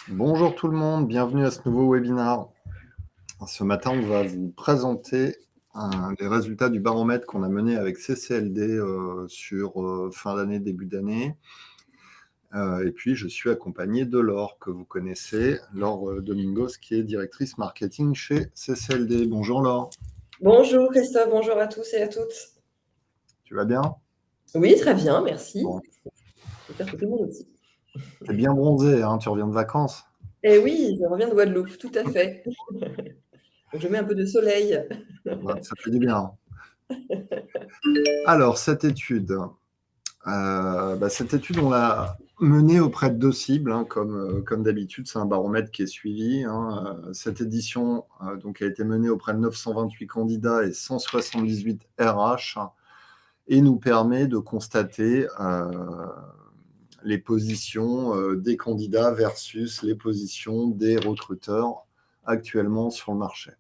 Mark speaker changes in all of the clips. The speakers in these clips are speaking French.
Speaker 1: Bonjour tout le monde, bienvenue à ce nouveau webinaire. Ce matin, on va vous présenter les résultats du baromètre qu'on a mené avec CCLD sur fin d'année, début d'année. Et puis, je suis accompagné de Laure, que vous connaissez, Laure Domingos, qui est directrice marketing chez CCLD. Bonjour Laure.
Speaker 2: Bonjour Christophe, bonjour à tous et à toutes.
Speaker 1: Tu vas bien?
Speaker 2: Oui, très bien, merci.
Speaker 1: Bon.
Speaker 2: J'espère que tout le monde aussi.
Speaker 1: T'es bien bronzé, hein, tu reviens de vacances?
Speaker 2: Eh oui, je reviens de Guadeloupe, tout à fait. Donc je mets un peu de soleil.
Speaker 1: Ouais, ça fait du bien. Alors, cette étude, on l'a menée auprès de 2 cibles, hein, comme d'habitude, c'est un baromètre qui est suivi, hein. Cette édition donc a été menée auprès de 928 candidats et 178 RH et nous permet de constater les positions des candidats versus les positions des recruteurs actuellement sur le marché.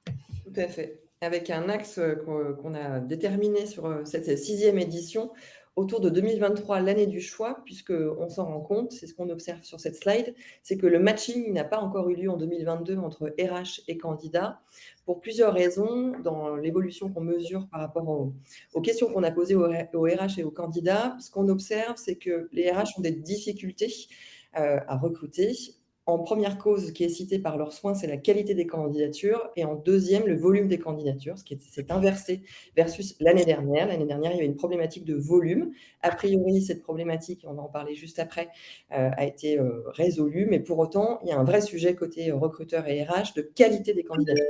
Speaker 2: Tout à fait. Avec un axe qu'on a déterminé sur cette 6e édition autour de 2023, l'année du choix, puisqu'on s'en rend compte, c'est ce qu'on observe sur cette slide, c'est que le matching n'a pas encore eu lieu en 2022 entre RH et candidats, pour plusieurs raisons. Dans l'évolution qu'on mesure par rapport aux questions qu'on a posées aux RH et aux candidats, ce qu'on observe, c'est que les RH ont des difficultés à recruter. En première cause qui est citée par leurs soins, c'est la qualité des candidatures. Et en deuxième, le volume des candidatures, ce qui s'est inversé versus l'année dernière. L'année dernière, il y avait une problématique de volume. A priori, cette problématique, on va en parler juste après, a été résolue. Mais pour autant, il y a un vrai sujet côté recruteur et RH de qualité des candidatures.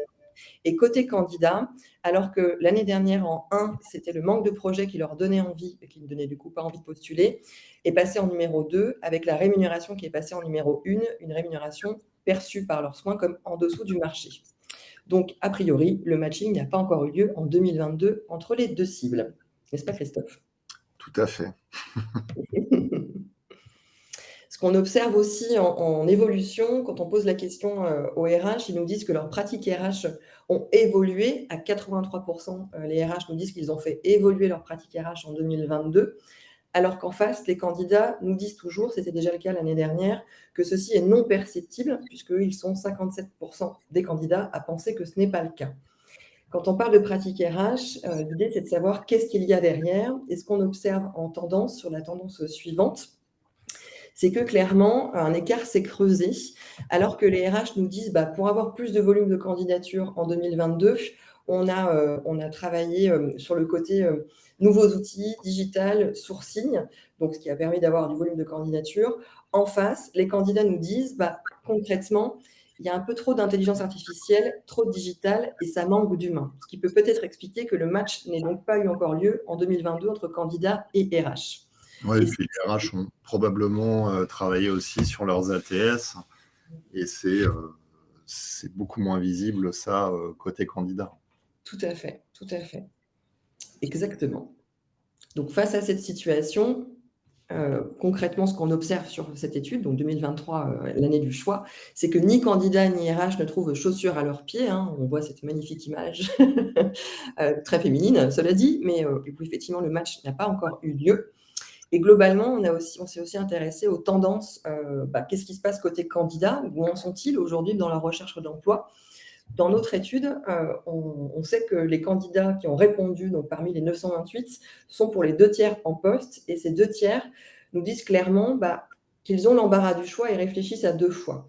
Speaker 2: Et côté candidat, alors que l'année dernière, en 1, c'était le manque de projet qui leur donnait envie, et qui ne donnait du coup pas envie de postuler, est passé en numéro 2, avec la rémunération qui est passée en numéro 1, une rémunération perçue par leurs soins comme en dessous du marché. Donc, a priori, le matching n'a pas encore eu lieu en 2022 entre les deux cibles. N'est-ce pas, Christophe?
Speaker 1: Tout à fait.
Speaker 2: Ce qu'on observe aussi en évolution, quand on pose la question aux RH, ils nous disent que leurs pratiques RH ont évolué à 83%. Les RH nous disent qu'ils ont fait évoluer leurs pratiques RH en 2022, alors qu'en face, les candidats nous disent toujours, c'était déjà le cas l'année dernière, que ceci est non perceptible, puisqu'ils sont 57% des candidats à penser que ce n'est pas le cas. Quand on parle de pratiques RH, l'idée c'est de savoir qu'est-ce qu'il y a derrière, et ce qu'on observe en tendance, sur la tendance suivante, c'est que clairement, un écart s'est creusé, alors que les RH nous disent, pour avoir plus de volume de candidatures en 2022, on a travaillé sur le côté nouveaux outils, digital, sourcing, donc ce qui a permis d'avoir du volume de candidatures. En face, les candidats nous disent, concrètement, il y a un peu trop d'intelligence artificielle, trop de digital, et ça manque d'humain. Ce qui peut peut-être expliquer que le match n'ait donc pas eu encore lieu en 2022 entre candidats et RH.
Speaker 1: Ouais, et
Speaker 2: Et
Speaker 1: puis les RH ont probablement travaillé aussi sur leurs ATS et c'est beaucoup moins visible ça côté candidat.
Speaker 2: tout à fait, tout à fait. Exactement. Donc face à cette situation, concrètement, ce qu'on observe sur cette étude, donc 2023, l'année du choix, c'est que ni candidat ni RH ne trouvent chaussures à leurs pieds, hein. On voit cette magnifique image très féminine, cela dit, mais du coup, effectivement, le match n'a pas encore eu lieu. Et globalement, on s'est aussi intéressé aux tendances. Qu'est-ce qui se passe côté candidat? Où en sont-ils aujourd'hui dans la recherche d'emploi? Dans notre étude, on sait que les candidats qui ont répondu, donc parmi les 928, sont pour les 2/3 en poste, et ces 2/3 nous disent clairement qu'ils ont l'embarras du choix et réfléchissent à 2 fois.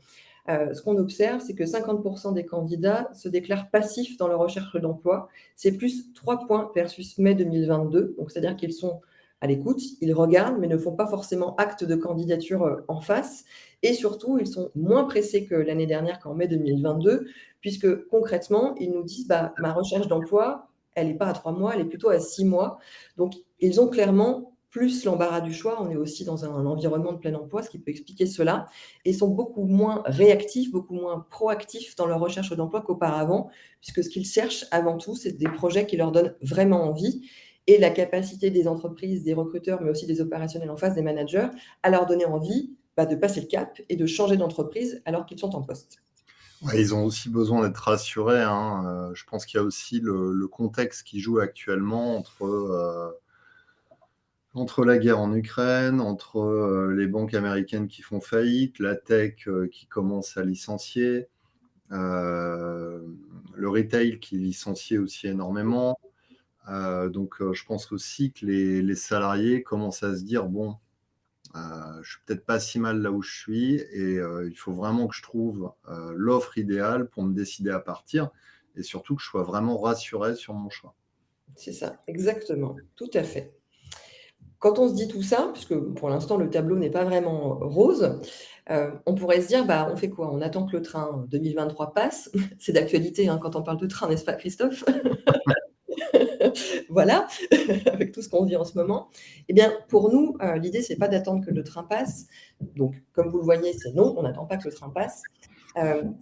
Speaker 2: Ce qu'on observe, c'est que 50% des candidats se déclarent passifs dans leur recherche d'emploi. C'est plus 3 points versus mai 2022, donc c'est-à-dire qu'ils sont à l'écoute, ils regardent, mais ne font pas forcément acte de candidature en face. Et surtout, ils sont moins pressés que l'année dernière, qu'en mai 2022, puisque concrètement, ils nous disent ma recherche d'emploi, elle n'est pas à 3 mois, elle est plutôt à 6 mois. Donc, ils ont clairement plus l'embarras du choix. On est aussi dans un environnement de plein emploi, ce qui peut expliquer cela. Et sont beaucoup moins réactifs, beaucoup moins proactifs dans leur recherche d'emploi qu'auparavant, puisque ce qu'ils cherchent avant tout, c'est des projets qui leur donnent vraiment envie, et la capacité des entreprises, des recruteurs, mais aussi des opérationnels en face, des managers, à leur donner envie de passer le cap et de changer d'entreprise alors qu'ils sont en poste.
Speaker 1: Ouais, ils ont aussi besoin d'être rassurés, hein. Je pense qu'il y a aussi le contexte qui joue actuellement entre Entre la guerre en Ukraine, entre les banques américaines qui font faillite, la tech qui commence à licencier, le retail qui licencie aussi énormément. Donc, je pense aussi que les salariés commencent à se dire, bon, je suis peut-être pas si mal là où je suis et il faut vraiment que je trouve l'offre idéale pour me décider à partir et surtout que je sois vraiment rassuré sur mon choix.
Speaker 2: C'est ça, exactement, tout à fait. Quand on se dit tout ça, puisque pour l'instant le tableau n'est pas vraiment rose, on pourrait se dire: «Bah, on fait quoi? On attend que le train 2023 passe». C'est d'actualité, hein, quand on parle de train, n'est-ce pas Christophe? Voilà, avec tout ce qu'on vit en ce moment. Eh bien, pour nous, l'idée, c'est pas d'attendre que le train passe. Donc, comme vous le voyez, c'est non, on n'attend pas que le train passe.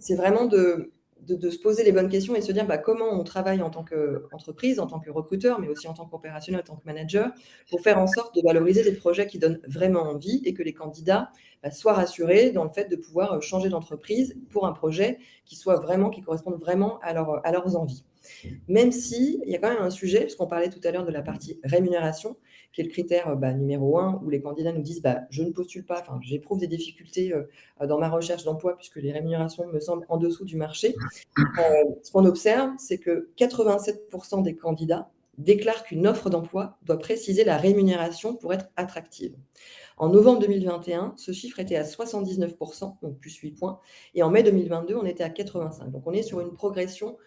Speaker 2: C'est vraiment de se poser les bonnes questions et se dire, bah, comment on travaille en tant qu'entreprise, en tant que recruteur, mais aussi en tant qu'opérationnel, en tant que manager, pour faire en sorte de valoriser des projets qui donnent vraiment envie et que les candidats, bah, soient rassurés dans le fait de pouvoir, changer d'entreprise pour un projet qui corresponde vraiment à leurs envies. Même si il y a quand même un sujet, puisqu'on parlait tout à l'heure de la partie rémunération, qui est le critère, bah, numéro 1 où les candidats nous disent: «Bah, je ne postule pas, enfin, j'éprouve des difficultés, dans ma recherche d'emploi puisque les rémunérations me semblent en dessous du marché». Ce qu'on observe, c'est que 87 des candidats déclarent qu'une offre d'emploi doit préciser la rémunération pour être attractive. En novembre 2021, ce chiffre était à 79, donc plus 8 points, et en mai 2022, on était à 85. Donc on est sur une progression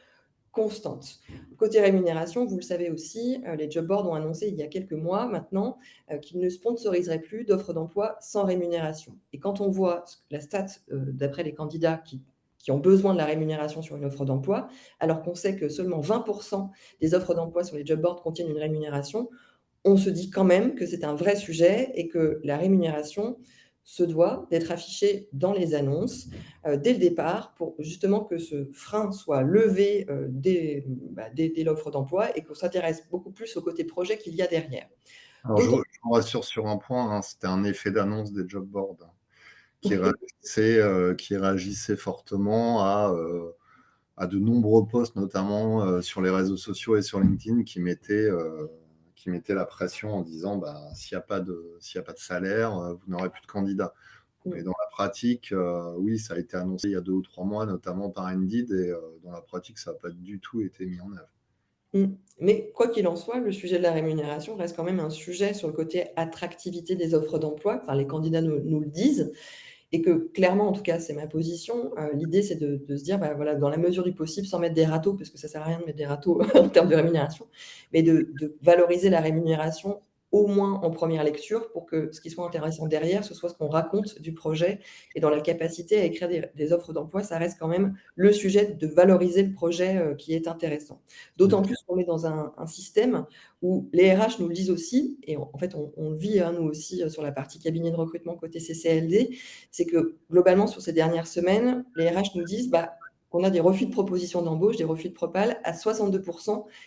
Speaker 2: constante. Côté rémunération, vous le savez aussi, les job boards ont annoncé il y a quelques mois maintenant, qu'ils ne sponsoriseraient plus d'offres d'emploi sans rémunération. Et quand on voit la stat, d'après les candidats qui ont besoin de la rémunération sur une offre d'emploi, alors qu'on sait que seulement 20 des offres d'emploi sur les job boards contiennent une rémunération, on se dit quand même que c'est un vrai sujet et que la rémunération se doit d'être affichée dans les annonces, dès le départ pour justement que ce frein soit levé, dès l'offre d'emploi et qu'on s'intéresse beaucoup plus au côté projet qu'il y a derrière.
Speaker 1: Alors,
Speaker 2: D'autant
Speaker 1: je vous rassure sur un point, hein, c'était un effet d'annonce des job boards qui réagissait fortement à de nombreux posts, notamment sur les réseaux sociaux et sur LinkedIn, qui mettaient la pression en disant bah, s'il y a pas de salaire, vous n'aurez plus de candidats. Mais dans la pratique, oui, ça a été annoncé il y a 2 ou 3 mois, notamment par Indeed, et dans la pratique, ça n'a pas du tout été mis en œuvre.
Speaker 2: Mmh. Mais quoi qu'il en soit, le sujet de la rémunération reste quand même un sujet sur le côté attractivité des offres d'emploi. Enfin, les candidats nous le disent. Et que clairement, en tout cas, c'est ma position, l'idée c'est de se dire, bah, voilà, dans la mesure du possible, sans mettre des râteaux, parce que ça sert à rien de mettre des râteaux en termes de rémunération, mais de valoriser la rémunération au moins en première lecture pour que ce qui soit intéressant derrière, ce soit ce qu'on raconte du projet et dans la capacité à écrire des offres d'emploi, ça reste quand même le sujet de valoriser le projet, qui est intéressant. D'autant plus qu'on est dans un système où les RH nous le disent aussi et en fait on le vit, hein, nous aussi, sur la partie cabinet de recrutement côté CCLD, c'est que globalement, sur ces dernières semaines, les RH nous disent bah, qu'on a des refus de propositions d'embauche, des refus de propal à 62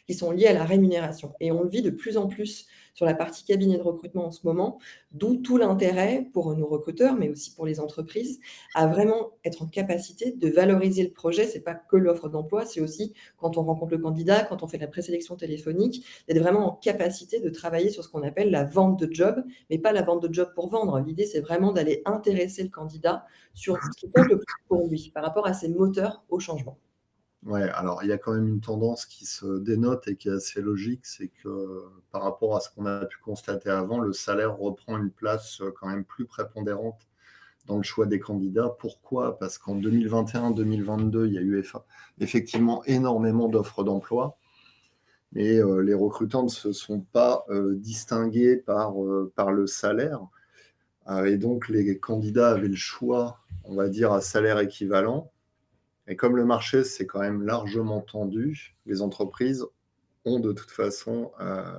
Speaker 2: qui sont liés à la rémunération. Et on le vit de plus en plus sur la partie cabinet de recrutement en ce moment, d'où tout l'intérêt pour nos recruteurs, mais aussi pour les entreprises, à vraiment être en capacité de valoriser le projet. C'est pas que l'offre d'emploi, c'est aussi quand on rencontre le candidat, quand on fait la présélection téléphonique, d'être vraiment en capacité de travailler sur ce qu'on appelle la vente de job, mais pas la vente de job pour vendre. L'idée, c'est vraiment d'aller intéresser le candidat sur ce qui compte le plus pour lui, par rapport à ses moteurs au changement.
Speaker 1: Ouais, alors il y a quand même une tendance qui se dénote et qui est assez logique, c'est que par rapport à ce qu'on a pu constater avant, le salaire reprend une place quand même plus prépondérante dans le choix des candidats. Pourquoi? Parce qu'en 2021-2022, il y a eu effectivement énormément d'offres d'emploi, mais les recruteurs ne se sont pas distingués par le salaire. Et donc les candidats avaient le choix, on va dire, à salaire équivalent. Et comme le marché s'est quand même largement tendu, les entreprises ont de toute façon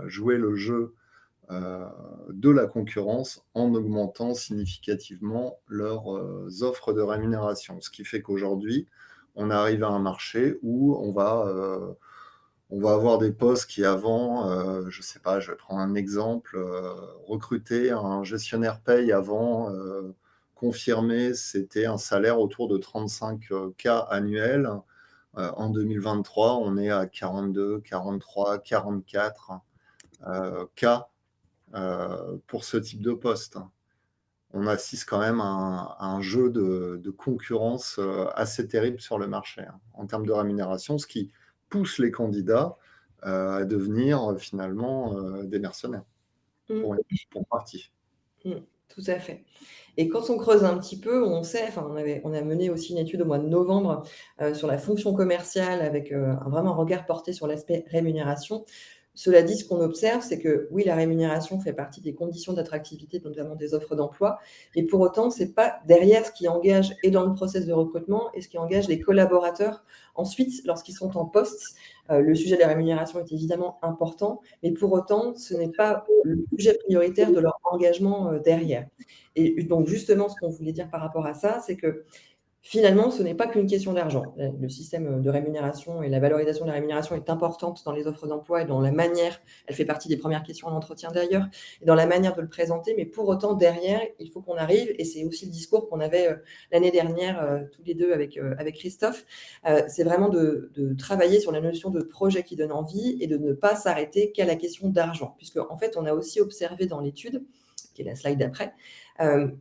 Speaker 1: joué le jeu de la concurrence en augmentant significativement leurs offres de rémunération. Ce qui fait qu'aujourd'hui, on arrive à un marché où on va avoir des postes qui avant, je ne sais pas, je vais prendre un exemple, recruter un gestionnaire paye avant, confirmé, c'était un salaire autour de 35 K annuels. En 2023, on est à 42, 43, 44 K pour ce type de poste. On assiste quand même à un jeu de concurrence assez terrible sur le marché, hein, en termes de rémunération, ce qui pousse les candidats à devenir finalement des mercenaires,
Speaker 2: Mmh.
Speaker 1: pour, pour partie.
Speaker 2: Mmh, tout à fait. Et quand on creuse un petit peu, on sait, enfin, on a mené aussi une étude au mois de novembre sur la fonction commerciale avec vraiment un regard porté sur l'aspect rémunération. Cela dit, ce qu'on observe, c'est que oui, la rémunération fait partie des conditions d'attractivité, notamment des offres d'emploi, et pour autant, c'est pas derrière ce qui engage et dans le process de recrutement et ce qui engage les collaborateurs ensuite lorsqu'ils sont en poste. Le sujet de la rémunération est évidemment important, mais pour autant, ce n'est pas le sujet prioritaire de leur engagement derrière. Et donc justement, ce qu'on voulait dire par rapport à ça, c'est que finalement, ce n'est pas qu'une question d'argent. Le système de rémunération et la valorisation de la rémunération est importante dans les offres d'emploi et dans la manière, elle fait partie des premières questions à l'entretien d'ailleurs, et dans la manière de le présenter, mais pour autant, derrière, il faut qu'on arrive, et c'est aussi le discours qu'on avait l'année dernière, tous les deux avec Christophe, c'est vraiment de travailler sur la notion de projet qui donne envie et de ne pas s'arrêter qu'à la question d'argent, puisque en fait, on a aussi observé dans l'étude, qui est la slide d'après,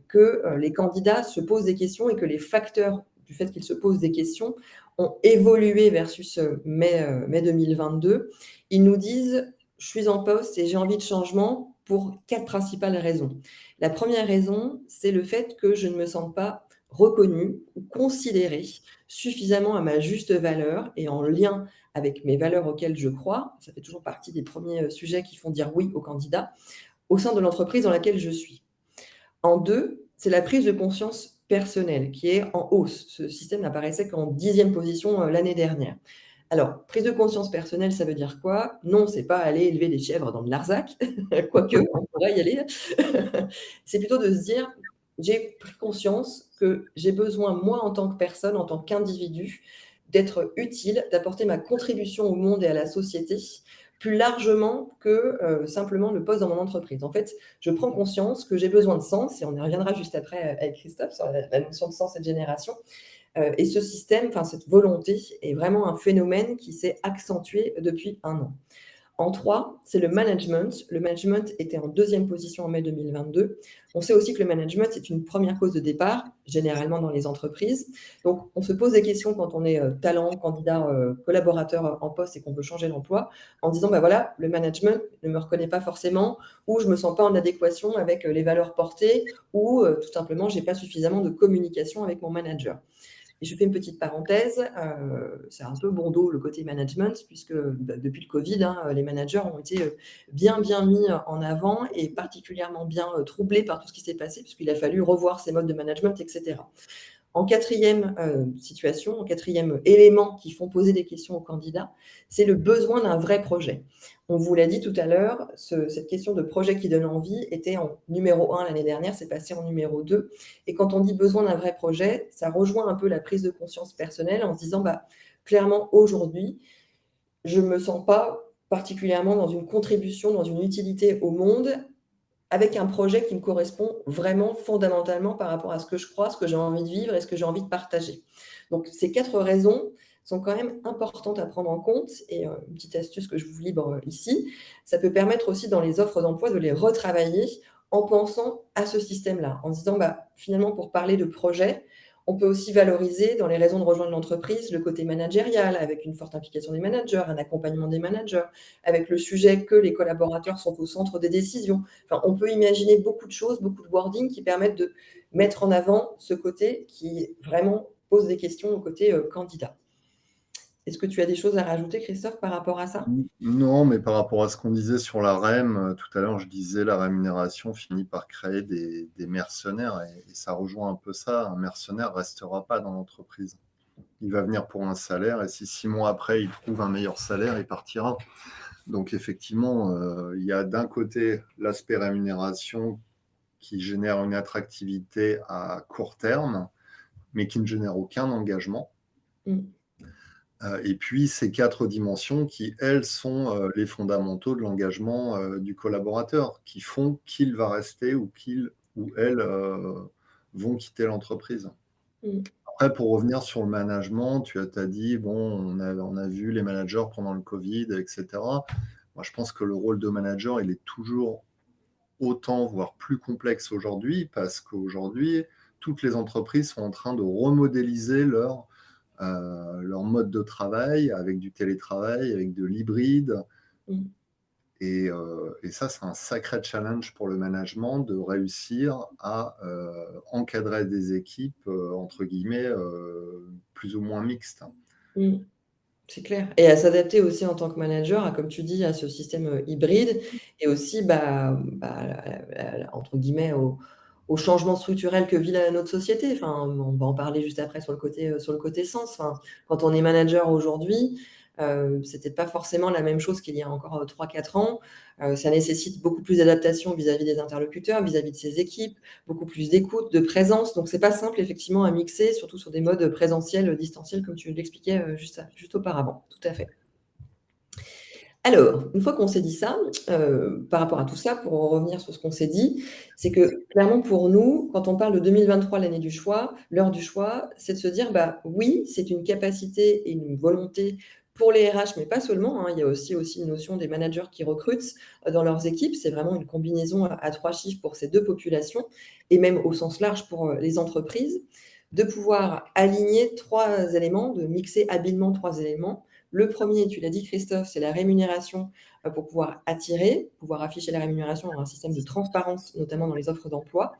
Speaker 2: que les candidats se posent des questions et que les facteurs du fait qu'ils se posent des questions ont évolué versus mai 2022. Ils nous disent: je suis en poste et j'ai envie de changement pour 4 principales raisons. La première raison, c'est le fait que je ne me sens pas reconnue ou considérée suffisamment à ma juste valeur et en lien avec mes valeurs auxquelles je crois. Ça fait toujours partie des premiers sujets qui font dire oui aux candidats au sein de l'entreprise dans laquelle je suis. En 2, c'est la prise de conscience personnelle qui est en hausse. Ce système n'apparaissait qu'en 10e position l'année dernière. Alors, prise de conscience personnelle, ça veut dire quoi? Non, c'est pas aller élever des chèvres dans le Larzac, quoique on pourrait y aller. C'est plutôt de se dire: j'ai pris conscience que j'ai besoin, moi, en tant que personne, en tant qu'individu, d'être utile, d'apporter ma contribution au monde et à la société, plus largement que simplement le poste dans mon entreprise. En fait, je prends conscience que j'ai besoin de sens, et on y reviendra juste après avec Christophe sur la notion de sens et de génération. Et ce système, enfin cette volonté est vraiment un phénomène qui s'est accentué depuis 1 an. En 3, c'est le management. Le management était en 2e position en mai 2022. On sait aussi que le management, c'est une première cause de départ, généralement dans les entreprises. Donc, on se pose des questions quand on est talent, candidat, collaborateur en poste et qu'on veut changer d'emploi, en disant: bah voilà, le management ne me reconnaît pas forcément, ou je me sens pas en adéquation avec les valeurs portées, ou tout simplement, j'ai pas suffisamment de communication avec mon manager. Et je fais une petite parenthèse, c'est un peu bon dos le côté management puisque depuis le Covid, hein, les managers ont été bien, bien mis en avant et particulièrement bien troublés par tout ce qui s'est passé puisqu'il a fallu revoir ces modes de management, etc. En 4e situation, en 4e élément qui font poser des questions aux candidats, c'est le besoin d'un vrai projet. On vous l'a dit tout à l'heure, cette question de projet qui donne envie était en numéro 1 l'année dernière, c'est passé en numéro 2. Et quand on dit besoin d'un vrai projet, ça rejoint un peu la prise de conscience personnelle en se disant: bah, clairement, aujourd'hui, je ne me sens pas particulièrement dans une contribution, dans une utilité au monde, avec un projet qui me correspond vraiment fondamentalement par rapport à ce que je crois, ce que j'ai envie de vivre et ce que j'ai envie de partager. Donc ces 4 raisons sont quand même importantes à prendre en compte et une petite astuce que je vous livre ici, ça peut permettre aussi dans les offres d'emploi de les retravailler en pensant à ce système-là, en se disant: bah, finalement pour parler de projet, on peut aussi valoriser dans les raisons de rejoindre l'entreprise le côté managérial avec une forte implication des managers, un accompagnement des managers, avec le sujet que les collaborateurs sont au centre des décisions. Enfin, on peut imaginer beaucoup de choses, beaucoup de wording qui permettent de mettre en avant ce côté qui vraiment pose des questions au côté candidat. Est-ce que tu as des choses à rajouter, Christophe, par rapport à ça?
Speaker 1: Non, mais par rapport à ce qu'on disait sur la REM, tout à l'heure, je disais la rémunération finit par créer des mercenaires et ça rejoint un peu ça. Un mercenaire restera pas dans l'entreprise. Il va venir pour un salaire et si 6 mois après, il trouve un meilleur salaire, il partira. Donc effectivement, il y a d'un côté l'aspect rémunération qui génère une attractivité à court terme, mais qui ne génère aucun engagement.
Speaker 2: Mmh.
Speaker 1: Et puis ces 4 dimensions qui, elles, sont les fondamentaux de l'engagement du collaborateur, qui font qu'il va rester ou qu'il ou elle vont quitter l'entreprise.
Speaker 2: Mmh.
Speaker 1: Après, pour revenir sur le management, tu as dit, bon, on a vu les managers pendant le Covid, etc. Moi, je pense que le rôle de manager, il est toujours autant, voire plus complexe aujourd'hui, parce qu'aujourd'hui, toutes les entreprises sont en train de remodéliser leur mode de travail avec du télétravail, avec de l'hybride.
Speaker 2: Mmh.
Speaker 1: Et ça, c'est un sacré challenge pour le management de réussir à encadrer des équipes, entre guillemets, plus ou moins mixtes.
Speaker 2: Mmh. C'est clair et à s'adapter aussi en tant que manager à, comme tu dis, à ce système, hybride et aussi, entre guillemets, «au changement structurel que vit la notre société». Enfin, on va en parler juste après sur le côté sens. Enfin, quand on est manager aujourd'hui, c'est peut-être pas forcément la même chose qu'il y a encore, 3-4 ans. Ça nécessite beaucoup plus d'adaptation vis-à-vis des interlocuteurs, vis-à-vis de ses équipes, beaucoup plus d'écoute, de présence. Donc c'est pas simple effectivement à mixer, surtout sur des modes présentiels, distanciels comme tu l'expliquais, juste auparavant. Tout à fait. Alors, une fois qu'on s'est dit ça, par rapport à tout ça, pour en revenir sur ce qu'on s'est dit, c'est que clairement pour nous, quand on parle de 2023, l'année du choix, l'heure du choix, c'est de se dire: «Bah, oui, c'est une capacité et une volonté pour les RH, mais pas seulement, hein». Il y a aussi une notion des managers qui recrutent, dans leurs équipes. C'est vraiment une combinaison à 3 chiffres pour ces 2 populations et même au sens large pour, les entreprises, de pouvoir aligner 3 éléments, de mixer habilement 3 éléments. Le premier, tu l'as dit Christophe, c'est la rémunération, pour pouvoir attirer, pouvoir afficher la rémunération, avoir un système de transparence, notamment dans les offres d'emploi.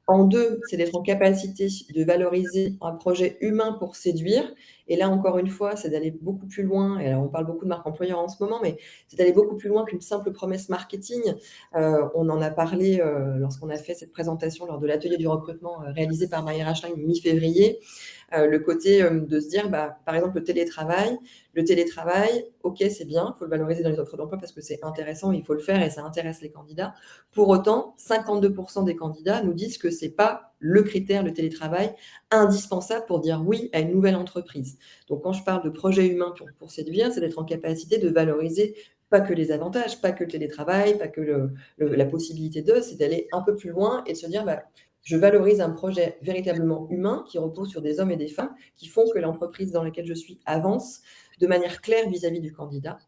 Speaker 2: En 2, c'est d'être en capacité de valoriser un projet humain pour séduire et là, encore une fois, c'est d'aller beaucoup plus loin et alors on parle beaucoup de marque employeur en ce moment, mais c'est d'aller beaucoup plus loin qu'une simple promesse marketing. On en a parlé, lorsqu'on a fait cette présentation lors de l'atelier du recrutement, réalisé par MyRHline mi-février. Le côté, de se dire, bah, par exemple, le télétravail, OK, c'est bien, il faut le valoriser dans les offres d'emploi parce que c'est intéressant, il faut le faire et ça intéresse les candidats. Pour autant, 52 des candidats nous disent que c'est pas le critère, le télétravail, indispensable pour dire oui à une nouvelle entreprise. Donc quand je parle de projet humain pour séduire, c'est d'être en capacité de valoriser pas que les avantages, pas que le télétravail, pas que la possibilité de, c'est d'aller un peu plus loin et de se dire, bah, je valorise un projet véritablement humain qui repose sur des hommes et des femmes qui font que l'entreprise dans laquelle je suis avance de manière claire vis-à-vis du candidat.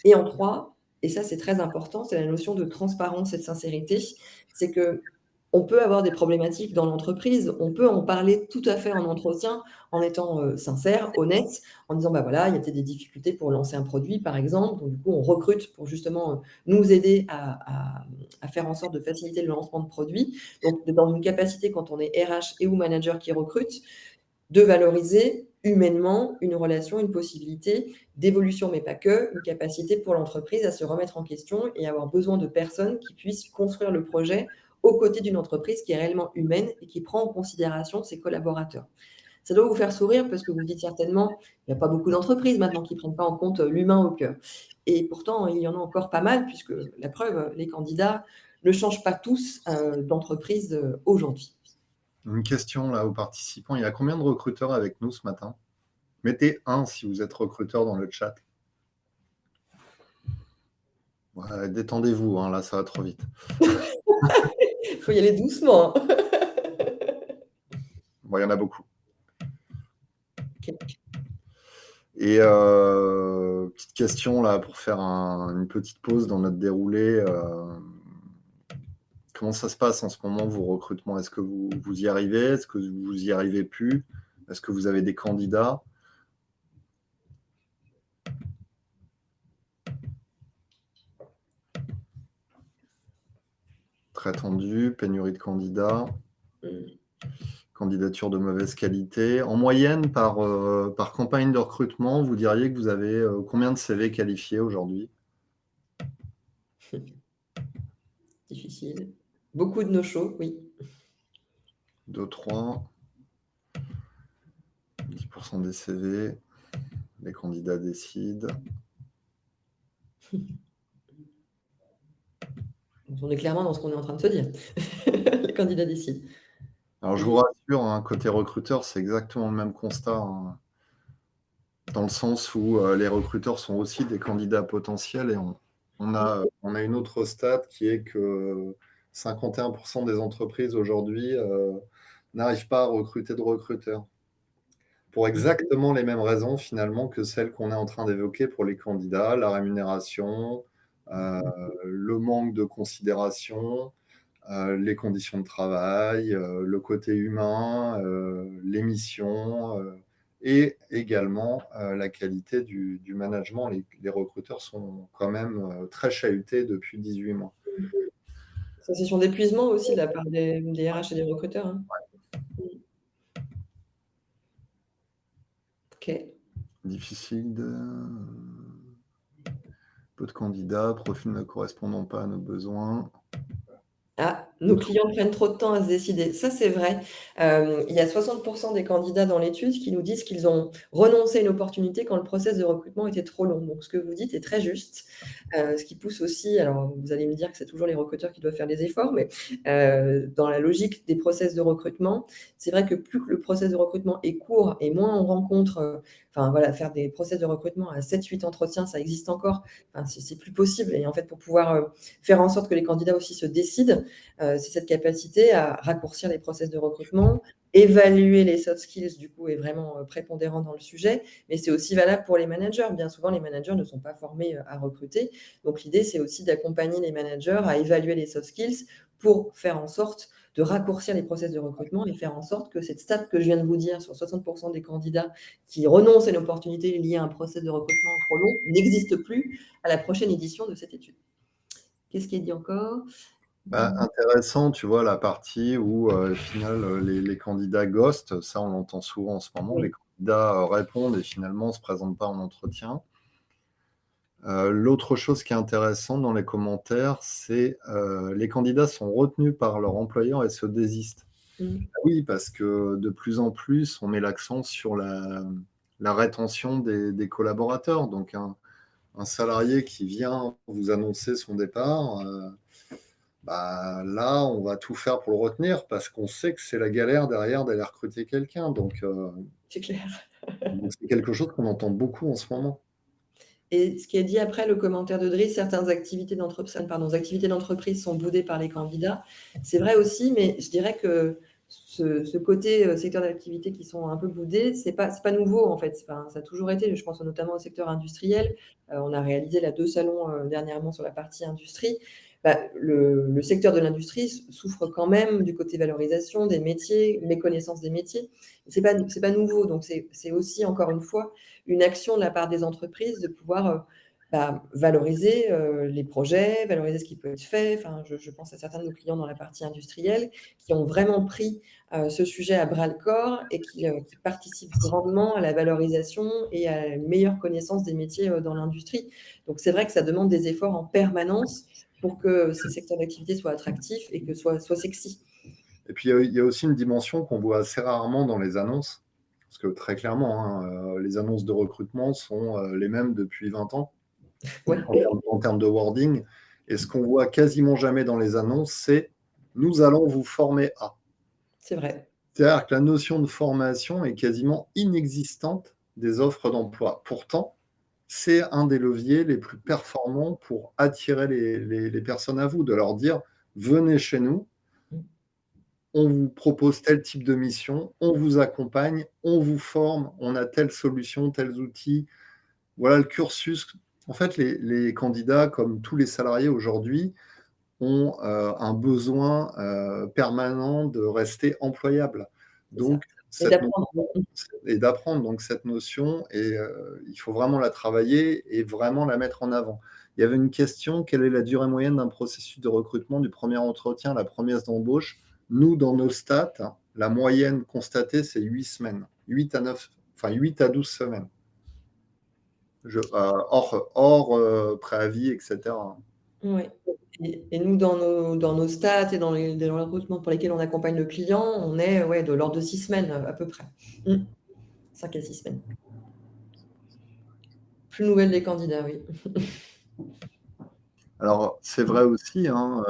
Speaker 2: Et en 3, et ça c'est très important, c'est la notion de transparence et de sincérité. C'est que on peut avoir des problématiques dans l'entreprise, on peut en parler tout à fait en entretien en étant, sincère, honnête, en disant: «Bah, voilà, il y a peut-être des difficultés pour lancer un produit», par exemple. Donc du coup, on recrute pour justement, nous aider à faire en sorte de faciliter le lancement de produits. Donc dans une capacité, quand on est RH et ou manager qui recrute, de valoriser humainement une relation, une possibilité d'évolution, mais pas que, une capacité pour l'entreprise à se remettre en question et avoir besoin de personnes qui puissent construire le projet aux côtés d'une entreprise qui est réellement humaine et qui prend en considération ses collaborateurs. Ça doit vous faire sourire parce que vous dites certainement: «Il n'y a pas beaucoup d'entreprises maintenant qui ne prennent pas en compte, l'humain au cœur» et pourtant, il y en a encore pas mal puisque la preuve, les candidats ne changent pas tous, d'entreprise, aujourd'hui.
Speaker 1: Une question là aux participants, il y a combien de recruteurs avec nous ce matin? Mettez 1 si vous êtes recruteur dans le chat. Ouais, détendez-vous, hein, là ça va trop vite.
Speaker 2: Il faut y aller doucement, hein.
Speaker 1: Bon, il y en a beaucoup.
Speaker 2: OK.
Speaker 1: Et petite question là pour faire une petite pause dans notre déroulé, comment ça se passe en ce moment, vos recrutements? Est-ce que vous y arrivez? Est-ce que vous y arrivez plus? Est-ce que vous avez des candidats? Très tendu, pénurie de candidats,
Speaker 2: Mmh.
Speaker 1: candidature de mauvaise qualité. En moyenne, par campagne de recrutement, vous diriez que vous avez, combien de CV qualifiés aujourd'hui?
Speaker 2: Difficile. Beaucoup de no-show, oui.
Speaker 1: 2-3, 10 des CV, les candidats décident.
Speaker 2: Donc on est clairement dans ce qu'on est en train de se dire. Les candidats décident.
Speaker 1: Alors je vous rassure, hein, côté recruteur, c'est exactement le même constat, hein, dans le sens où, les recruteurs sont aussi des candidats potentiels et on a une autre stat qui est que 51 des entreprises aujourd'hui, n'arrivent pas à recruter de recruteurs. Pour
Speaker 2: Mmh.
Speaker 1: exactement les mêmes raisons finalement que celles qu'on est en train d'évoquer pour les candidats, la rémunération, le manque de considération, les conditions de travail, le côté humain, les missions, et également la qualité du management. Les recruteurs sont quand même très chahutés depuis 18 mois.
Speaker 2: Sensation d'épuisement aussi de la part des RH et des recruteurs, hein? Mmh. OK.
Speaker 1: Difficile de... Peu de candidats, profil ne correspondant pas à nos besoins.
Speaker 2: Ah, nos clients prennent trop de temps à se décider. Ça, c'est vrai. Il y a 60 des candidats dans l'étude qui nous disent qu'ils ont renoncé à une opportunité quand le process de recrutement était trop long. Donc ce que vous dites est très juste. Ce qui pousse aussi, alors vous allez me dire que c'est toujours les recruteurs qui doivent faire des efforts, mais dans la logique des process de recrutement, c'est vrai que plus que le process de recrutement est court et moins on rencontre, enfin voilà, faire des process de recrutement à 7-8 entretiens, ça existe encore. Enfin, c'est plus possible et en fait, pour pouvoir, faire en sorte que les candidats aussi se décident, c'est cette capacité à raccourcir les process de recrutement, évaluer les soft skills du coup est vraiment, prépondérant dans le sujet, mais c'est aussi valable pour les managers. Bien souvent, les managers ne sont pas formés, à recruter. Donc l'idée, c'est aussi d'accompagner les managers à évaluer les soft skills pour faire en sorte de raccourcir les process de recrutement et faire en sorte que cette stat que je viens de vous dire sur 60 des candidats qui renoncent à une opportunité liée à un process de recrutement trop long n'existe plus à la prochaine édition de cette étude. Qu'est-ce qui est dit encore?
Speaker 1: Intéressant, tu vois, la partie où, au final, les candidats ghostent, ça, on l'entend souvent en ce moment. Les
Speaker 2: Oui.
Speaker 1: candidats répondent et finalement ne se présentent pas en entretien. L'autre chose qui est intéressante dans les commentaires, c'est les candidats sont retenus par leur employeur et se désistent.
Speaker 2: Mmh.
Speaker 1: Oui, parce que de plus en plus, on met l'accent sur la rétention des collaborateurs. Donc, un salarié qui vient vous annoncer son départ, bah, là, on va tout faire pour le retenir parce qu'on sait que c'est la galère derrière d'aller recruter quelqu'un.
Speaker 2: C'est clair.
Speaker 1: Donc c'est quelque chose qu'on entend beaucoup en ce moment.
Speaker 2: Et ce qui est dit après le commentaire de Driss, certaines activités d'entreprise sont boudées par les candidats. C'est vrai aussi, mais je dirais que ce côté, secteur d'activité qui sont un peu boudés, c'est pas nouveau en fait. Enfin, ça a toujours été, je pense notamment au secteur industriel. On a réalisé là 2 salons, dernièrement sur la partie industrie. Bah, le secteur de l'industrie souffre quand même du côté valorisation des métiers, méconnaissance des métiers. C'est pas nouveau, donc c'est aussi encore une fois une action de la part des entreprises de pouvoir, valoriser, les projets, valoriser ce qui peut être fait. Enfin, je pense à certains de nos clients dans la partie industrielle qui ont vraiment pris, ce sujet à bras-le-corps et qui participent grandement à la valorisation et à une meilleure connaissance des métiers, dans l'industrie. Donc c'est vrai que ça demande des efforts en permanence pour que ces secteurs d'activité soient attractifs et que soient sexy.
Speaker 1: Et puis il y a aussi une dimension qu'on voit assez rarement dans les annonces, parce que très clairement, hein, les annonces de recrutement sont les mêmes depuis 20 ans
Speaker 2: Ouais,
Speaker 1: en termes de wording. Et ce qu'on voit quasiment jamais dans les annonces, c'est nous allons vous former à.
Speaker 2: c'est vrai.
Speaker 1: C'est-à-dire que la notion de formation est quasiment inexistante des offres d'emploi. Pourtant, c'est un des leviers les plus performants pour attirer les personnes à vous, de leur dire venez chez nous,
Speaker 2: Mmh.
Speaker 1: on vous propose tel type de mission, on vous accompagne, on vous forme, on a telle solution, tels outils. Voilà le cursus. En fait, les candidats, comme tous les salariés aujourd'hui, ont un besoin permanent de rester employable.
Speaker 2: C'est ça.
Speaker 1: Donc,
Speaker 2: Et
Speaker 1: cette
Speaker 2: d'apprendre.
Speaker 1: notion, et d'apprendre donc cette notion, et il faut vraiment la travailler et vraiment la mettre en avant. Il y avait une question, quelle est la durée moyenne d'un processus de recrutement du premier entretien à la promesse d'embauche? Nous, dans nos stats, la moyenne constatée, c'est 8 semaines, 8 à 9, enfin 8 à 12 semaines, hors préavis, etc.
Speaker 2: Ouais, et nous dans nos stats et dans les recrutements pour lesquels on accompagne le client, on est, ouais, de l'ordre de 6 semaines, à peu près. Mmh. 5 à 6 semaines. Plus nouvelle des candidats, oui.
Speaker 1: Alors, c'est vrai aussi, hein,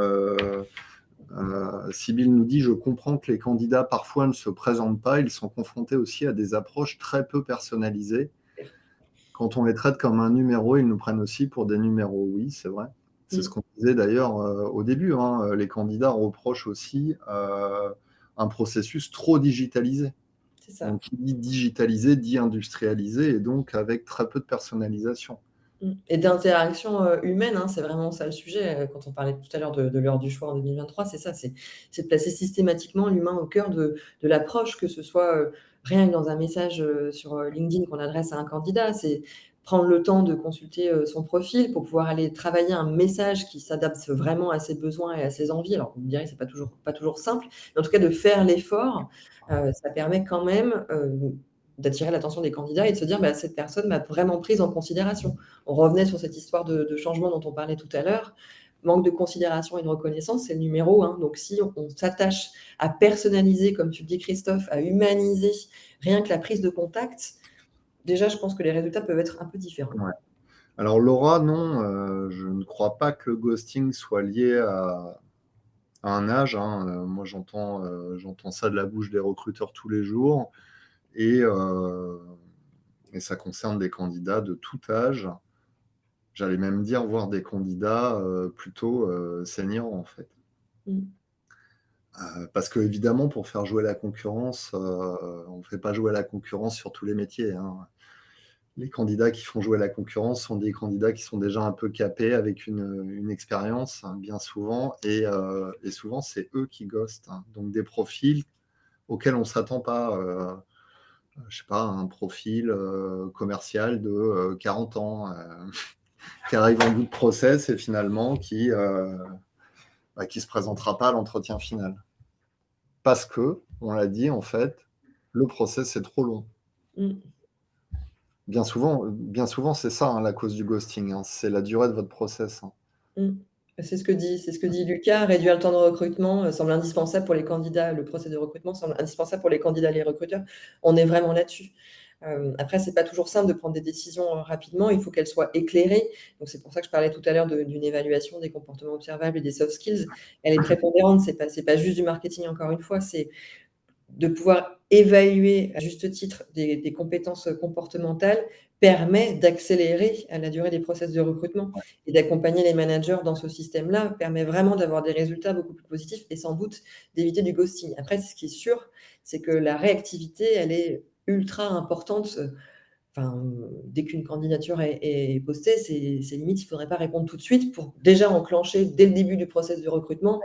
Speaker 1: Sybille nous dit: «Je comprends que les candidats parfois ne se présentent pas, ils sont confrontés aussi à des approches très peu personnalisées. Quand on les traite comme un numéro, ils nous prennent aussi pour des numéros». Oui, c'est vrai. C'est ce
Speaker 2: Mmh.
Speaker 1: qu'on disait d'ailleurs au début, hein, les candidats reprochent aussi un processus trop digitalisé.
Speaker 2: C'est ça.
Speaker 1: Donc qui dit digitalisé dit industrialisé et donc avec très peu de personnalisation.
Speaker 2: Et d'interaction, humaine, hein, c'est vraiment ça le sujet, quand on parlait tout à l'heure de l'heure du choix en 2023, c'est ça, c'est de placer systématiquement l'humain au cœur de l'approche, que ce soit, rien que dans un message, sur, LinkedIn qu'on adresse à un candidat, c'est prendre le temps de consulter, son profil pour pouvoir aller travailler un message qui s'adapte vraiment à ses besoins et à ses envies. Alors vous me direz, c'est pas toujours simple, mais en tout cas de faire l'effort, ça permet quand même, d'attirer l'attention des candidats et de se dire: «Bah, cette personne m'a vraiment prise en considération». On revenait sur cette histoire de changement dont on parlait tout à l'heure. Manque de considération et de reconnaissance, c'est le numéro 1. Donc si on s'attache à personnaliser, comme tu le dis Christophe, à humaniser rien que la prise de contact, déjà je pense que les résultats peuvent être un peu différents.
Speaker 1: Ouais. Alors Laura, non, je ne crois pas que le ghosting soit lié à un âge, hein. Moi, j'entends ça de la bouche des recruteurs tous les jours et ça concerne des candidats de tout âge. J'allais même dire voir des candidats, plutôt, seniors, en fait.
Speaker 2: Mmh.
Speaker 1: Parce qu'évidemment, pour faire jouer la concurrence, on ne fait pas jouer la concurrence sur tous les métiers, hein. Les candidats qui font jouer la concurrence sont des candidats qui sont déjà un peu capés avec une expérience, hein, bien souvent et souvent, c'est eux qui ghostent, hein. Donc des profils auxquels on ne s'attend pas, je sais pas, un profil, commercial de, 40 ans, qui arrive en bout de process et finalement qui se présentera pas à l'entretien final. Parce que, on l'a dit, en fait, le process est trop long.
Speaker 2: Mmh.
Speaker 1: Bien souvent, c'est ça, hein, la cause du ghosting, hein, c'est la durée de votre process, hein.
Speaker 2: Mmh. C'est ce que dit Lucas: «Réduire le temps de recrutement, semble indispensable pour les candidats. Le procès de recrutement semble indispensable pour les candidats et les recruteurs». On est vraiment là-dessus. Après, c'est pas toujours simple de prendre des décisions, rapidement. Il faut qu'elles soient éclairées. Donc c'est pour ça que je parlais tout à l'heure d'une évaluation des comportements observables et des soft skills. Elle est prépondérante. C'est pas juste du marketing, encore une fois, c'est de pouvoir évaluer à juste titre des compétences, comportementales permet d'accélérer à la durée des process de recrutement et d'accompagner les managers dans ce système-là, permet vraiment d'avoir des résultats beaucoup plus positifs et sans doute d'éviter du ghosting. Après, ce qui est sûr, c'est que la réactivité, elle est ultra importante, enfin, dès qu'une candidature est postée, c'est limite, il ne faudrait pas répondre tout de suite pour déjà enclencher dès le début du process de recrutement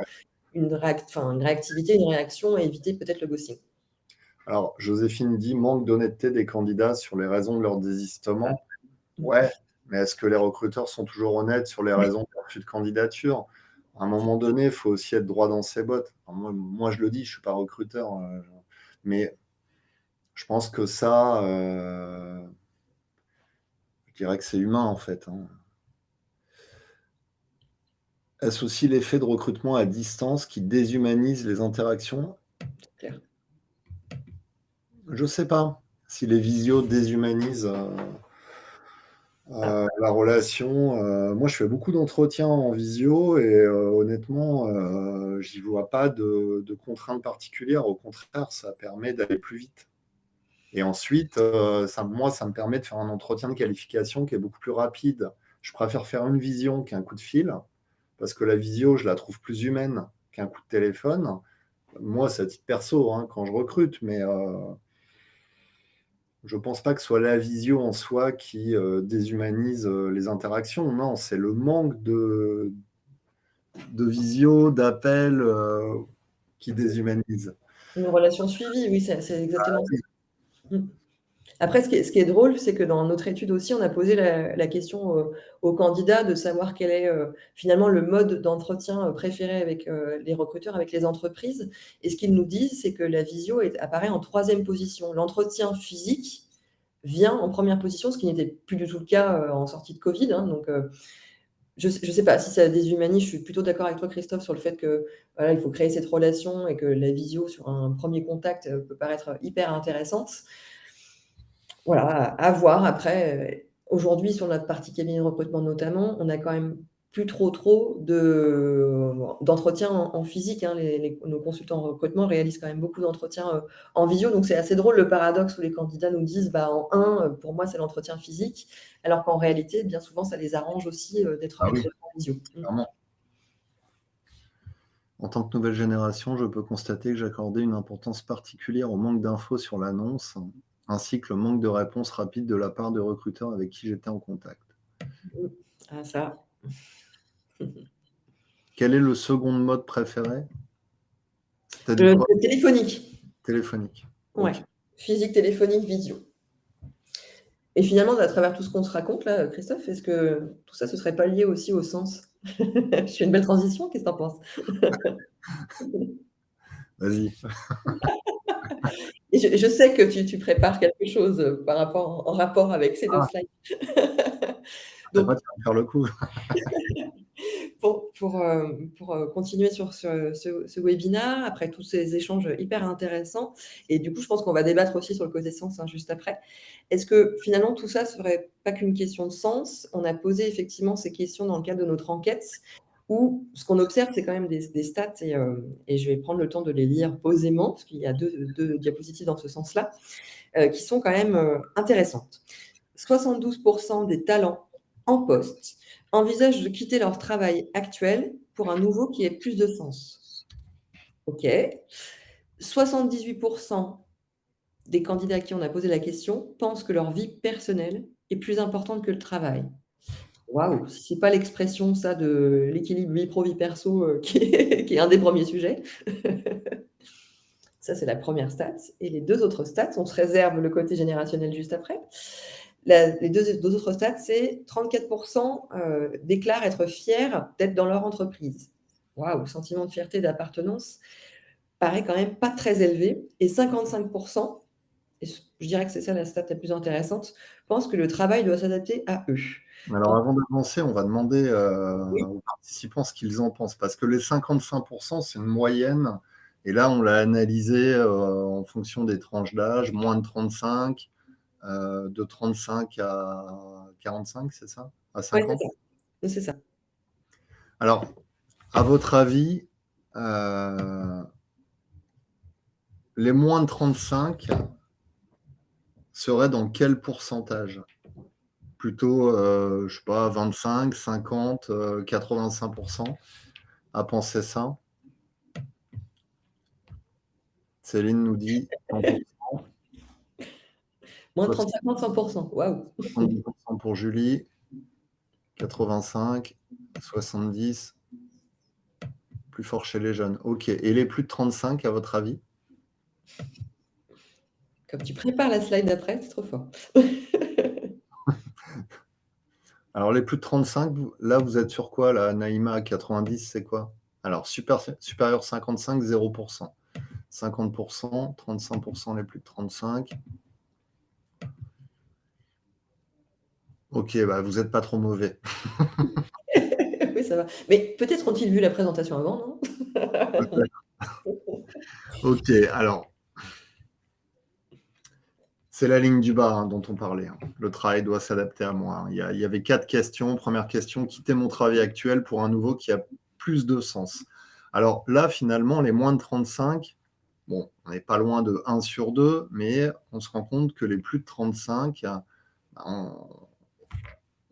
Speaker 2: une réactivité, une réaction et éviter peut-être le ghosting.
Speaker 1: Alors, Joséphine dit: «Manque d'honnêteté des candidats sur les raisons de leur
Speaker 2: Ah,
Speaker 1: désistement».
Speaker 2: mmh.
Speaker 1: Ouais, mais est-ce que les recruteurs sont toujours honnêtes sur les raisons de leur refus de candidature? À un moment donné, il faut aussi être droit dans ses bottes. Enfin, moi, je le dis, je suis pas recruteur, mais je pense que ça, je dirais que c'est humain, en fait, hein. Est-ce aussi l'effet de recrutement à distance qui déshumanise les interactions?
Speaker 2: C'est clair.
Speaker 1: Je sais pas si les visios déshumanisent,
Speaker 2: Ah,
Speaker 1: la relation. Moi, je fais beaucoup d'entretiens en visio et honnêtement, j'y vois pas de contraintes particulières. Au contraire, ça permet d'aller plus vite et ensuite, ça me permet de faire un entretien de qualification qui est beaucoup plus rapide. Je préfère faire une vision qu'un coup de fil parce que la visio, je la trouve plus humaine qu'un coup de téléphone. Moi, c'est à titre perso, hein, quand je recrute, mais je pense pas que ce soit la visio en soi qui, déshumanise, les interactions. Non, c'est le manque de visio, d'appels, qui déshumanise.
Speaker 2: une relation suivie, oui, c'est exactement ça. Mmh. Après, ce qui est drôle, c'est que dans notre étude aussi, on a posé la question, aux candidats de savoir quel est, finalement le mode d'entretien, préféré avec, les recruteurs, avec les entreprises et ce qu'ils nous disent, c'est que la visio apparaît en troisième position. L'entretien physique vient en première position, ce qui n'était plus du tout le cas, en sortie de covid, hein, donc je sais pas si ça déshumanise. Je suis plutôt d'accord avec toi, Christophe, sur le fait que, voilà, il faut créer cette relation et que la visio sur un premier contact, peut paraître hyper intéressante. Voilà, à voir après, aujourd'hui sur notre partie cabinet de recrutement notamment, on a quand même plus trop d'entretiens en physique, hein. Nos consultants en recrutement réalisent quand même beaucoup d'entretiens, en visio, donc c'est assez drôle le paradoxe où les candidats nous disent: «Bah, en un, pour moi, c'est l'entretien physique», alors qu'en réalité, bien souvent, ça les arrange aussi, d'être
Speaker 1: Ah oui,
Speaker 2: d'être en visio. Mmh.
Speaker 1: clairement. En tant que nouvelle génération, je peux constater que j'accordais une importance particulière au manque d'infos sur l'annonce, ainsi que le manque de réponses rapides de la part de recruteurs avec qui j'étais en contact.
Speaker 2: Mmh. Ah ça.
Speaker 1: Quel est le second mode préféré? Tu dit quoi?
Speaker 2: Téléphonique.
Speaker 1: Téléphonique.
Speaker 2: Ouais.
Speaker 1: OK.
Speaker 2: Physique, téléphonique, visio. Et finalement, à travers tout ce qu'on se raconte là, Christophe, est-ce que tout ça, ce serait pas lié aussi au sens? Je fais une belle transition, qu'est-ce que tu en penses?
Speaker 1: Vas-y.
Speaker 2: Et je sais que tu prépares quelque chose, par rapport en rapport avec ces 2
Speaker 1: Ah,
Speaker 2: slides.
Speaker 1: je savais
Speaker 2: Donc
Speaker 1: pas que tu allais faire le coup.
Speaker 2: pour continuer sur ce webinaire, après tous ces échanges hyper intéressants et du coup, je pense qu'on va débattre aussi sur le côté sens, hein, juste après. Est-ce que finalement tout ça serait pas qu'une question de sens? On a posé effectivement ces questions dans le cadre de notre enquête où ce qu'on observe, c'est quand même des stats et je vais prendre le temps de les lire posément parce qu'il y a deux diapositives dans ce sens-là, qui sont quand même, intéressantes. 72 des talents en poste envisagent de quitter leur travail actuel pour un nouveau qui ait plus de sens. OK. 78 des candidats à qui on a posé la question pensent que leur vie personnelle est plus importante que le travail. Waouh! Si c'est pas l'expression ça de l'équilibre vie pro, vie perso, qui est un des premiers sujets. Ça, c'est la première stat et les 2 autres stats, on se réserve le côté générationnel juste après. Les deux autres stats, c'est 34 déclarent être fiers d'être dans leur entreprise. Waouh, sentiment de fierté, d'appartenance paraît quand même pas très élevé et 55 et je dirais que c'est ça la stat la plus intéressante, pensent que le travail doit s'adapter à eux.
Speaker 1: Alors
Speaker 2: Donc
Speaker 1: avant d'avancer, on va demander,
Speaker 2: oui,
Speaker 1: aux participants ce qu'ils en pensent parce que les 55 c'est une moyenne et là, on l'a analysé, en fonction des tranches d'âge, moins de 35, de 35 à 45, c'est ça? À
Speaker 2: ouais, c'est
Speaker 1: 50?
Speaker 2: ça. C'est ça.
Speaker 1: Alors, à votre avis, heu, les moins de 35 seraient dans quel pourcentage? Plutôt, je sais pas, 25, 50, 85 à penser ça? Céline nous dit 100,
Speaker 2: Moins de
Speaker 1: soix
Speaker 2: 35 ans, 100. Waouh!
Speaker 1: 70 pour Julie, 85, 70, plus fort chez les jeunes. OK, et les plus de 35 à votre avis?
Speaker 2: Comme tu prépares la slide d'après, c'est trop fort.
Speaker 1: Alors les plus de 35, vous là, vous êtes sur quoi là? Naïma, 90, c'est quoi? Alors supérieur 55, 0 50 35 les plus de 35. OK, bah, vous êtes pas trop mauvais.
Speaker 2: Oui, ça va. Mais peut-être ont-ils vu la présentation avant, non?
Speaker 1: Peut-être. OK, alors c'est la ligne du bas, hein, dont on parlait, hein. Le travail doit s'adapter à moi, hein. Il y avait 4 questions. Première question: «Quitter mon travail actuel pour un nouveau qui a plus de sens». Alors là, finalement, les moins de 35, bon, on n'est pas loin de 1 sur 2, mais on se rend compte que les plus de 35, on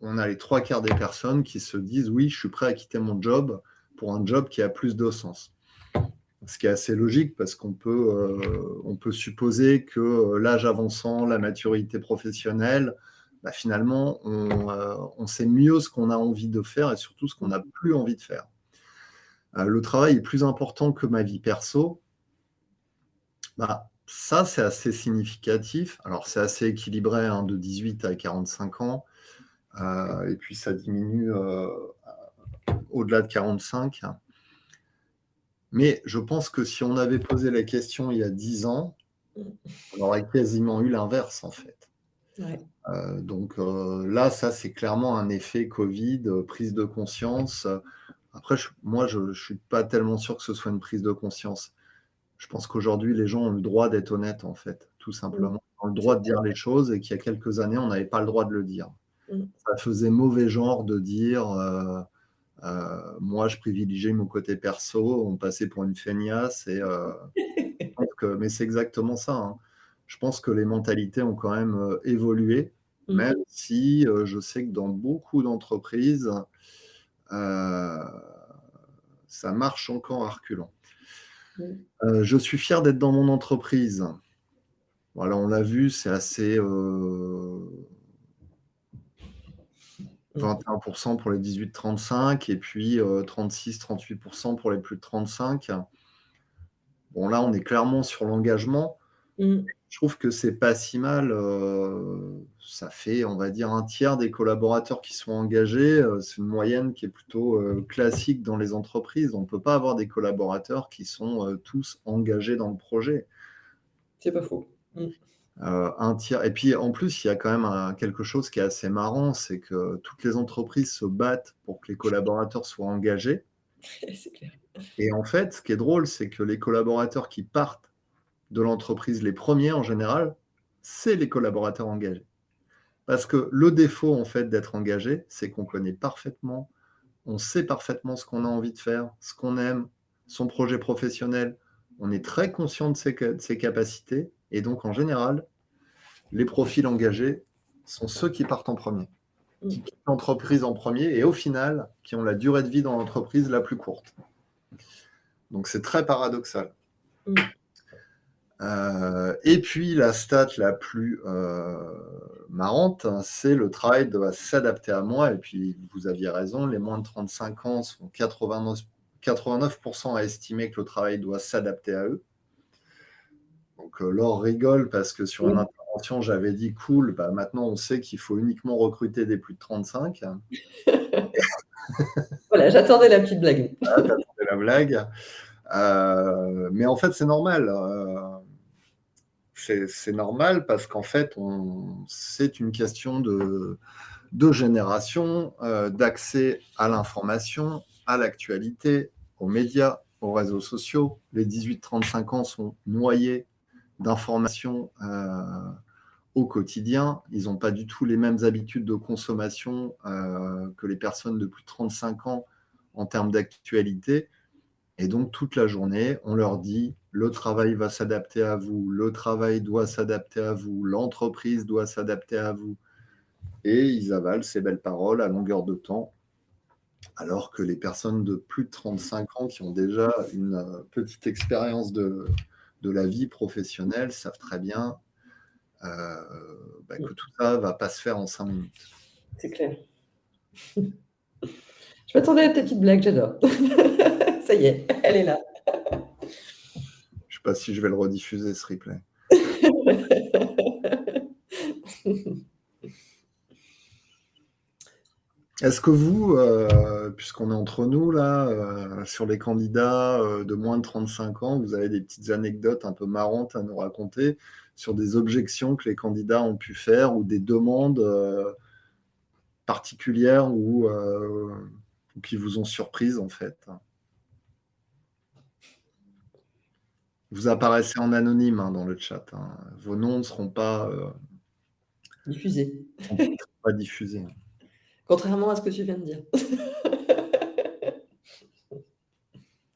Speaker 1: on a les 3/4 des personnes qui se disent: «Oui, je suis prêt à quitter mon job pour un job qui a plus de sens». Ce qui est assez logique parce on peut supposer que, l'âge avançant, la maturité professionnelle, bah, finalement, on sait mieux ce qu'on a envie de faire et surtout ce qu'on n'a plus envie de faire. Le travail est plus important que ma vie perso, bah, ça, c'est assez significatif. Alors, c'est assez équilibré, hein, de 18 à 45 ans, et puis ça diminue, au-delà de 45. Mais je pense que si on avait posé la question il y a 10 ans,
Speaker 2: Mmh.
Speaker 1: on aurait quasiment eu l'inverse, en fait.
Speaker 2: Ouais.
Speaker 1: Donc là, ça, c'est clairement un effet covid, prise de conscience. Après moi, je suis pas tellement sûr que ce soit une prise de conscience. Je pense qu'aujourd'hui, les gens ont le droit d'être honnêtes, en fait, tout
Speaker 2: Mmh.
Speaker 1: simplement. Ils ont le
Speaker 2: C'est
Speaker 1: droit de dire les choses et qu'il y a quelques années, on n'avait pas le droit de le dire.
Speaker 2: mmh.
Speaker 1: Ça faisait mauvais genre de dire, moi, je privilégiais mon côté perso, on me passait pour une feignasse et mais c'est exactement ça, hein. Je pense que les mentalités ont quand même, évolué,
Speaker 2: Mmh.
Speaker 1: même si, je sais que dans beaucoup d'entreprises, heu, ça marche encore à reculons.
Speaker 2: Mmh.
Speaker 1: Je suis fier d'être dans mon entreprise. Voilà, on l'a vu, c'est assez,
Speaker 2: Mmh.
Speaker 1: 21% pour les 18-35 et puis 36-38% pour les plus de 35. Bon, là, on est clairement sur l'engagement.
Speaker 2: Mmh.
Speaker 1: Je trouve que c'est pas si mal, ça fait, on va dire, un tiers des collaborateurs qui sont engagés, c'est une moyenne qui est plutôt, classique dans les entreprises. On ne peut pas avoir des collaborateurs qui sont, tous engagés dans le projet.
Speaker 2: C'est pas faux. Mmh.
Speaker 1: Un tiers et puis, en plus, il y a quand même quelque chose qui est assez marrant, c'est que toutes les entreprises se battent pour que les collaborateurs soient engagés
Speaker 2: C'est clair.
Speaker 1: et en fait, ce qui est drôle, c'est que les collaborateurs qui partent de l'entreprise, les premiers en général, c'est les collaborateurs engagés. Parce que le défaut, en fait, d'être engagé, c'est qu'on connaît parfaitement, on sait parfaitement ce qu'on a envie de faire, ce qu'on aime, son projet professionnel. On est très conscient de ses capacités et donc, en général, les profils engagés sont ceux qui partent en premier, qui
Speaker 2: Mmh.
Speaker 1: quittent l'entreprise en premier et au final, qui ont la durée de vie dans l'entreprise la plus courte. Donc, c'est très paradoxal.
Speaker 2: Mmh.
Speaker 1: Et puis la stat la plus marrante, hein, c'est le travail doit s'adapter à moi. Et puis vous aviez raison, les moins de 35 ans sont 89% à estimer que le travail doit s'adapter à eux. Donc Laure rigole parce que sur une
Speaker 2: Oui.
Speaker 1: intervention, j'avais dit cool, bah, maintenant on sait qu'il faut uniquement recruter des plus de 35.
Speaker 2: Voilà, j'attendais la petite blague.
Speaker 1: Ah, t'attendais la blague. Mais en fait, c'est normal. C'est normal parce qu'en fait, c'est une question de génération, d'accès à l'information, à l'actualité, aux médias, aux réseaux sociaux. Les 18-35 ans sont noyés d'informations au quotidien. Ils n'ont pas du tout les mêmes habitudes de consommation que les personnes de plus de 35 ans en termes d'actualité. Et donc, toute la journée, on leur dit, le travail va s'adapter à vous, le travail doit s'adapter à vous, l'entreprise doit s'adapter à vous. Et ils avalent ces belles paroles à longueur de temps, alors que les personnes de plus de 35 ans qui ont déjà une petite expérience de la vie professionnelle savent très bien
Speaker 2: Mmh.
Speaker 1: que tout ça ne va pas se faire en 5 minutes.
Speaker 2: C'est clair. Je m'attendais à ta petite blague, j'adore. Ça y est, elle est là.
Speaker 1: Je ne sais pas si je vais le rediffuser, ce replay. Est-ce que vous, puisqu'on est entre nous là, sur les candidats de moins de 35 ans, vous avez des petites anecdotes un peu marrantes à nous raconter sur des objections que les candidats ont pu faire ou des demandes particulières ou qui vous ont surprise en fait? Vous apparaissez en anonyme dans le chat. Vos noms ne seront
Speaker 2: Diffusée.
Speaker 1: pas diffusés.
Speaker 2: Contrairement à ce que tu viens de dire.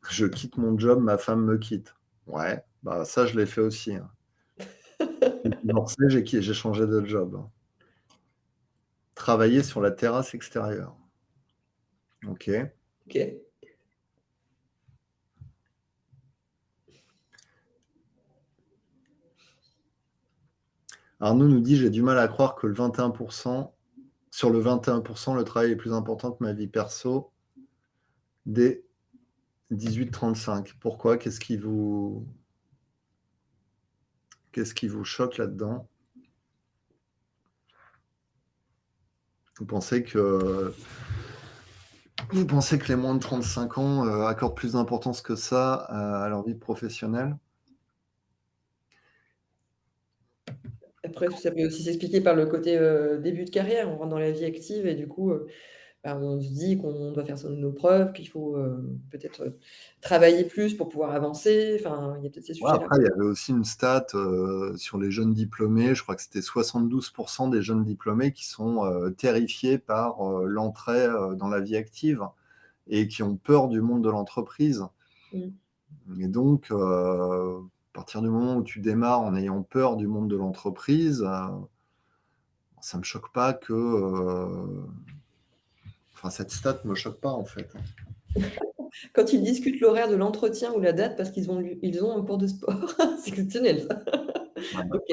Speaker 1: Je quitte mon job, ma femme me quitte. Ouais, bah ça je l'ai fait aussi. J'ai divorcé, j'ai changé de job. Travailler sur la terrasse extérieure. OK.
Speaker 2: OK.
Speaker 1: Arnaud nous dit: «J'ai du mal à croire que le 21%, sur le 21%, le travail est plus important que ma vie perso dès 18-35». Pourquoi? Qu'est-ce qui vous choque là-dedans? Vous pensez que les moins de 35 ans, accordent plus d'importance que ça à leur vie professionnelle?
Speaker 2: Après, ça peut aussi s'expliquer par le côté, début de carrière. On rentre dans la vie active et du coup, bah, on se dit qu'on doit faire nos preuves, qu'il faut, peut-être, travailler plus pour pouvoir avancer. Enfin, il y a peut-être ces
Speaker 1: Ouais,
Speaker 2: sujets-là.
Speaker 1: après, il y avait aussi une stat sur les jeunes diplômés. Je crois que c'était 72% des jeunes diplômés qui sont terrifiés par l'entrée dans la vie active et qui ont peur du monde de l'entreprise.
Speaker 2: Mmh.
Speaker 1: Et donc, à partir du moment où tu démarres en ayant peur du monde de l'entreprise, ça ne me choque pas que... Enfin, cette stat ne me choque pas, en fait.
Speaker 2: Quand ils discutent l'horaire de l'entretien ou la date parce ils ont un cours de sport. C'est exceptionnel ça.
Speaker 1: Ouais, bah,
Speaker 2: OK.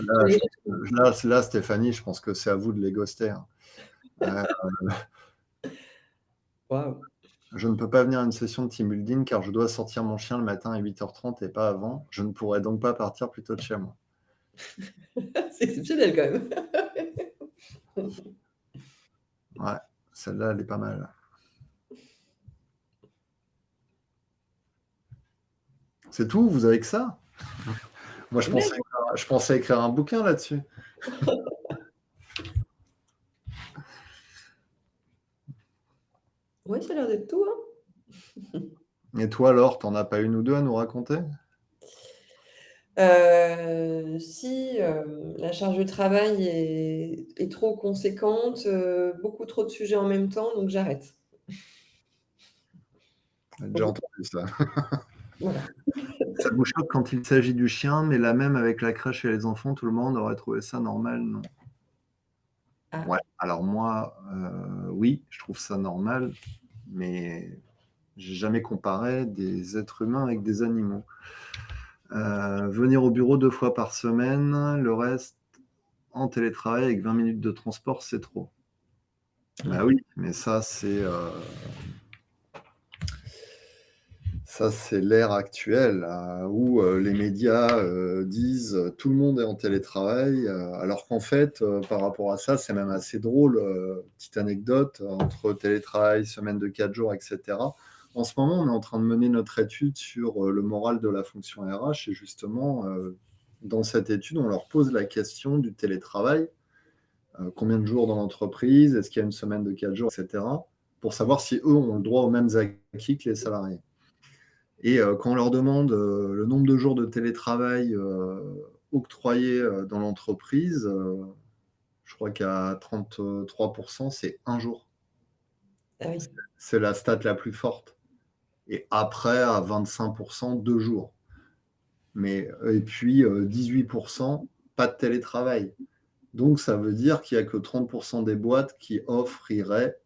Speaker 1: Là, là, Stéphanie, je pense que c'est à vous de les ghoster, hein.
Speaker 2: Waouh!
Speaker 1: Je ne peux pas venir à une session de team building car je dois sortir mon chien le matin à 8h30 et pas avant. Je ne pourrais donc pas partir plus tôt de chez moi.
Speaker 2: C'est exceptionnel quand même.
Speaker 1: Ouais, celle-là, elle est pas mal. C'est tout? Vous avez que ça? Moi, je pensais écrire un bouquin là-dessus.
Speaker 2: Ouais, ça a l'air d'être tout, hein.
Speaker 1: Et toi, Laure, t'en as pas une ou deux à nous raconter?
Speaker 2: Si, la charge de travail est trop conséquente, beaucoup trop de sujets en même temps, donc j'arrête.
Speaker 1: J'ai déjà entendu ça.
Speaker 2: Voilà.
Speaker 1: Ça vous choque quand il s'agit du chien, mais là même avec la crèche et les enfants, tout le monde aurait trouvé ça normal? Non.
Speaker 2: Ah,
Speaker 1: Ouais, alors moi, oui, je trouve ça normal, mais j'ai jamais comparé des êtres humains avec des animaux. Venir au bureau 2 fois par semaine, le reste en télétravail avec 20 minutes de transport, c'est trop. Bah oui, mais ça, c'est l'ère actuelle où les médias disent tout le monde est en télétravail, alors qu'en fait, par rapport à ça, c'est même assez drôle. Petite anecdote, entre télétravail, semaine de 4 jours, etc. En ce moment, on est en train de mener notre étude sur le moral de la fonction RH et justement, dans cette étude, on leur pose la question du télétravail. Combien de jours dans l'entreprise? Est-ce qu'il y a une semaine de 4 jours, etc. Pour savoir si eux ont le droit aux mêmes acquis que les salariés. Et quand on leur demande le nombre de jours de télétravail octroyés dans l'entreprise, je crois qu'à 33%, c'est 1 jour.
Speaker 2: ah oui.
Speaker 1: C'est la stat la plus forte. Et après, à 25%, 2 jours. Et puis 18%, pas de télétravail. Donc ça veut dire qu'il n'y a que 30% des boîtes qui offriraient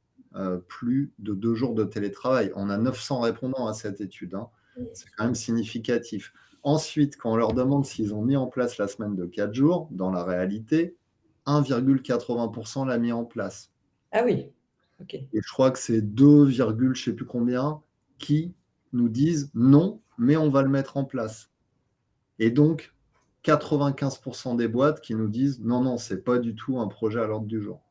Speaker 1: plus de 2 jours de télétravail. On a 900 répondants à cette étude, hein. C'est quand même significatif. Ensuite, quand on leur demande s'ils ont mis en place la semaine de 4 jours, dans la réalité, 1,80% l'a mis en place.
Speaker 2: Ah oui, OK.
Speaker 1: Et je crois que c'est 2, je ne sais plus combien qui nous disent non, mais on va le mettre en place. Et donc, 95% des boîtes qui nous disent non, non, c'est pas du tout un projet à l'ordre du jour.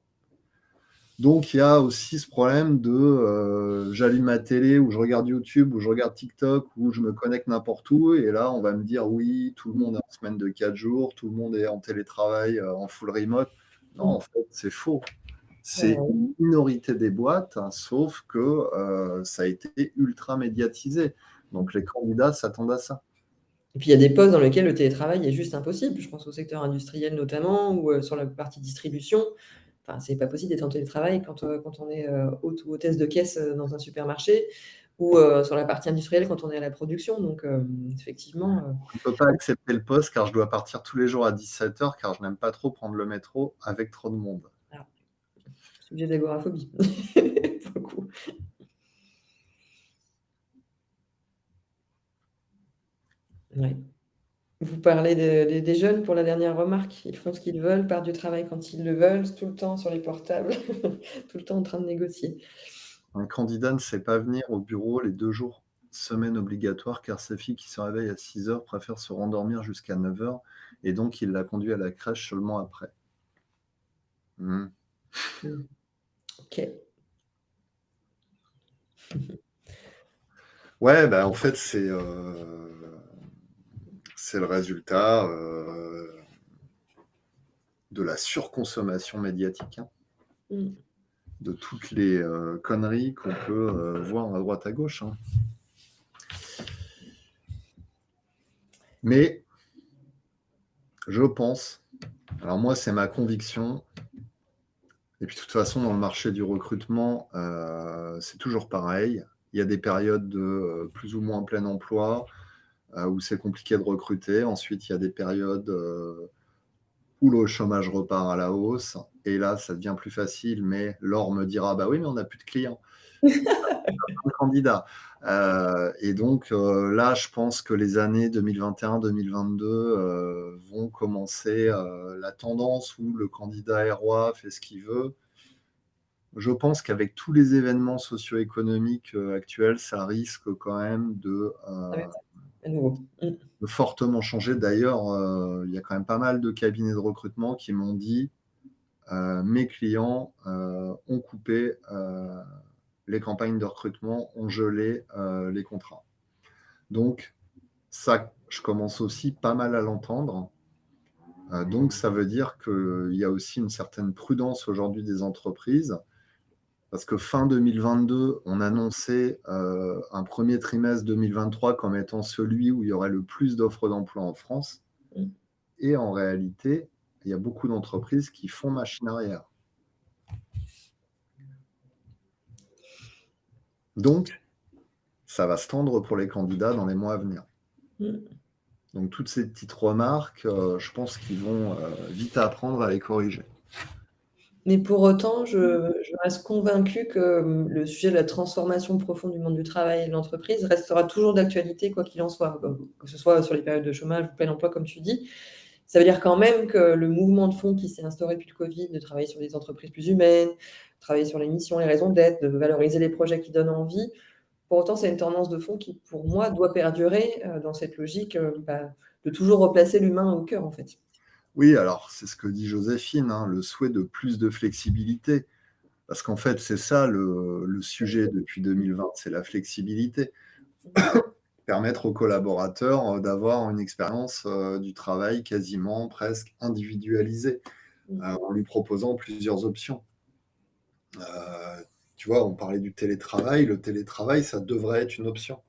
Speaker 1: Donc, il y a aussi ce problème de j'allume ma télé ou je regarde YouTube ou je regarde TikTok ou je me connecte n'importe où et là, on va me dire oui, tout le monde est en semaine de 4 jours, tout le monde est en télétravail, en full remote. Non, en fait, c'est faux. C'est une minorité des boîtes, hein, sauf que ça a été ultra médiatisé. Donc, les candidats s'attendent à ça.
Speaker 2: Et puis il y a des postes dans lesquels le télétravail est juste impossible. Je pense au secteur industriel notamment ou sur la partie distribution. Enfin, c'est pas possible d'être en télétravail quand on est, hôte ou hôtesse de caisse, dans un supermarché ou sur la partie industrielle quand on est à la production. Donc effectivement,
Speaker 1: Je ne peux pas accepter le poste car je dois partir tous les jours à 17h car je n'aime pas trop prendre le métro avec trop de monde.
Speaker 2: voilà, sujet d'agoraphobie pour le coup. Ouais. Vous parlez des jeunes pour la dernière remarque. Ils font ce qu'ils veulent, partent du travail quand ils le veulent, tout le temps sur les portables, tout le temps en train de négocier.
Speaker 1: Un candidat ne sait pas venir au bureau les 2 jours semaine obligatoire car sa fille qui se réveille à 6h préfère se rendormir jusqu'à 9h et donc il la conduit à la crèche seulement après. Mmh.
Speaker 2: OK.
Speaker 1: Ouais, bah, en fait, c'est le résultat de la surconsommation médiatique, hein,
Speaker 2: Mmh.
Speaker 1: de toutes les conneries qu'on peut voir à droite à gauche, hein. Mais je pense, alors moi c'est ma conviction, et puis de toute façon dans le marché du recrutement, c'est toujours pareil. Il y a des périodes de plus ou moins plein emploi, où c'est compliqué de recruter. Ensuite, il y a des périodes où le chômage repart à la hausse. Et là, ça devient plus facile, mais Laure me dira, bah oui, mais on n'a plus de clients. plein de candidats. Et donc là, je pense que les années 2021-2022 vont commencer la tendance où le candidat est roi, fait ce qu'il veut. Je pense qu'avec tous les événements socio-économiques actuels, ça risque quand même
Speaker 2: Ça va être à nouveau.
Speaker 1: de fortement changer. D'ailleurs, il y a quand même pas mal de cabinets de recrutement qui m'ont dit mes clients ont coupé les campagnes de recrutement, ont gelé les contrats. Donc, ça, je commence aussi pas mal à l'entendre. Donc, ça veut dire qu'il y a aussi une certaine prudence aujourd'hui des entreprises, parce que fin 2022, on annonçait un premier trimestre 2023 comme étant celui où il y aurait le plus d'offres d'emploi en France.
Speaker 2: Mmh.
Speaker 1: Et en réalité, il y a beaucoup d'entreprises qui font machine arrière. Donc, ça va se tendre pour les candidats dans les mois à venir.
Speaker 2: Mmh.
Speaker 1: Donc, toutes ces petites remarques, je pense qu'ils vont vite apprendre à les corriger.
Speaker 2: Mais pour autant, je reste convaincue que, le sujet de la transformation profonde du monde du travail et de l'entreprise restera toujours d'actualité quoi qu'il en soit, que ce soit sur les périodes de chômage ou plein emploi comme tu dis. Ça veut dire quand même que le mouvement de fond qui s'est instauré depuis le Covid, de travailler sur des entreprises plus humaines, travailler sur les missions, les raisons d'être, de valoriser les projets qui donnent envie, pour autant, c'est une tendance de fond qui, pour moi, doit perdurer, dans cette logique, de toujours replacer l'humain au cœur, en fait.
Speaker 1: Oui, alors c'est ce que dit Joséphine, hein, le souhait de plus de flexibilité. Parce qu'en fait, c'est ça le sujet depuis 2020, c'est la flexibilité. Permettre aux collaborateurs d'avoir une expérience du travail quasiment presque individualisée, en lui proposant plusieurs options. Tu vois, on parlait du télétravail. Le télétravail, ça devrait être une option.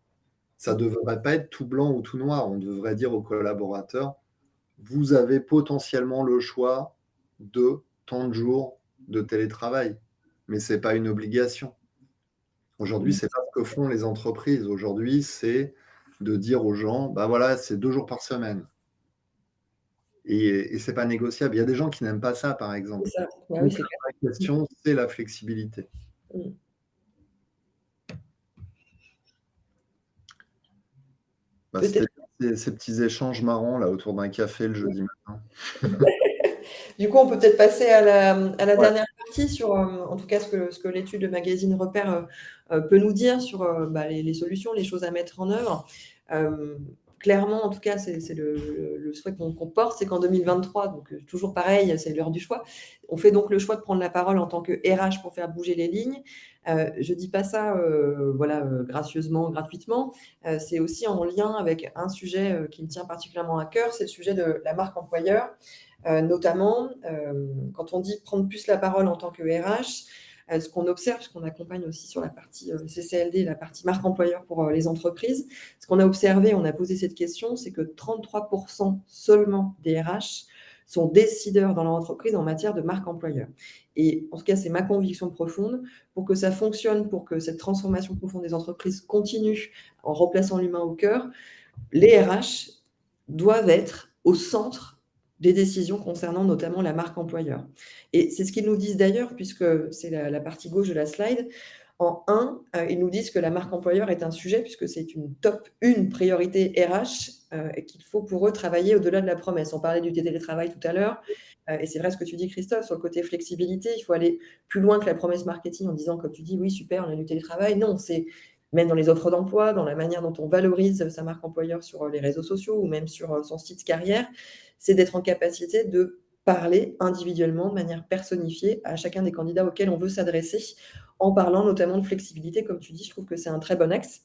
Speaker 1: Ça ne devrait pas être tout blanc ou tout noir. On devrait dire aux collaborateurs, vous avez potentiellement le choix de tant de jours de télétravail, mais ce n'est pas une obligation. Aujourd'hui,
Speaker 2: Mmh.
Speaker 1: ce n'est pas ce que font les entreprises. Aujourd'hui, c'est de dire aux gens, bah voilà, c'est 2 jours par semaine. Et ce n'est pas négociable. Il y a des gens qui n'aiment pas ça, par
Speaker 2: C'est
Speaker 1: exemple.
Speaker 2: ça. Bah oui,
Speaker 1: Donc,
Speaker 2: c'est
Speaker 1: la
Speaker 2: clair.
Speaker 1: vraie question, c'est la flexibilité.
Speaker 2: Mmh.
Speaker 1: Bah, c'était
Speaker 2: Peut-être
Speaker 1: ces petits échanges marrants là autour d'un café le jeudi matin.
Speaker 2: du coup, on peut peut-être passer à la
Speaker 1: Ouais.
Speaker 2: dernière partie sur, en tout cas, ce que l'étude de Magazine Repère, peut nous dire sur, les solutions, les choses à mettre en œuvre. Clairement, en tout cas, c'est le souhait qu'on porte, c'est qu'en 2023, donc toujours pareil, c'est l'heure du choix. On fait donc le choix de prendre la parole en tant que RH pour faire bouger les lignes. Je dis pas ça, gracieusement, gratuitement. C'est aussi en lien avec un sujet, qui me tient particulièrement à cœur, c'est le sujet de la marque employeur. Notamment, quand on dit prendre plus la parole en tant que RH, ce qu'on observe, puisqu'on accompagne aussi sur la partie CCLD, la partie marque employeur pour les entreprises, ce qu'on a observé, on a posé cette question, c'est que 33% seulement des RH sont décideurs dans leur entreprise en matière de marque employeur. Et en tout cas, c'est ma conviction profonde, pour que ça fonctionne, pour que cette transformation profonde des entreprises continue en replaçant l'humain au cœur, les RH doivent être au centre des décisions concernant notamment la marque employeur. Et c'est ce qu'ils nous disent d'ailleurs, puisque c'est la partie gauche de la slide. En 1, ils nous disent que la marque employeur est un sujet, puisque c'est une top 1 priorité RH, et qu'il faut pour eux travailler au-delà de la promesse. On parlait du télétravail tout à l'heure, et c'est vrai ce que tu dis Christophe, sur le côté flexibilité, il faut aller plus loin que la promesse marketing en disant, comme tu dis: «Oui super, on a du télétravail». Non, c'est même dans les offres d'emploi, dans la manière dont on valorise sa marque employeur sur les réseaux sociaux ou même sur son site carrière, c'est d'être en capacité de parler individuellement, de manière personnifiée, à chacun des candidats auxquels on veut s'adresser, en parlant notamment de flexibilité, comme tu dis, je trouve que c'est un très bon axe.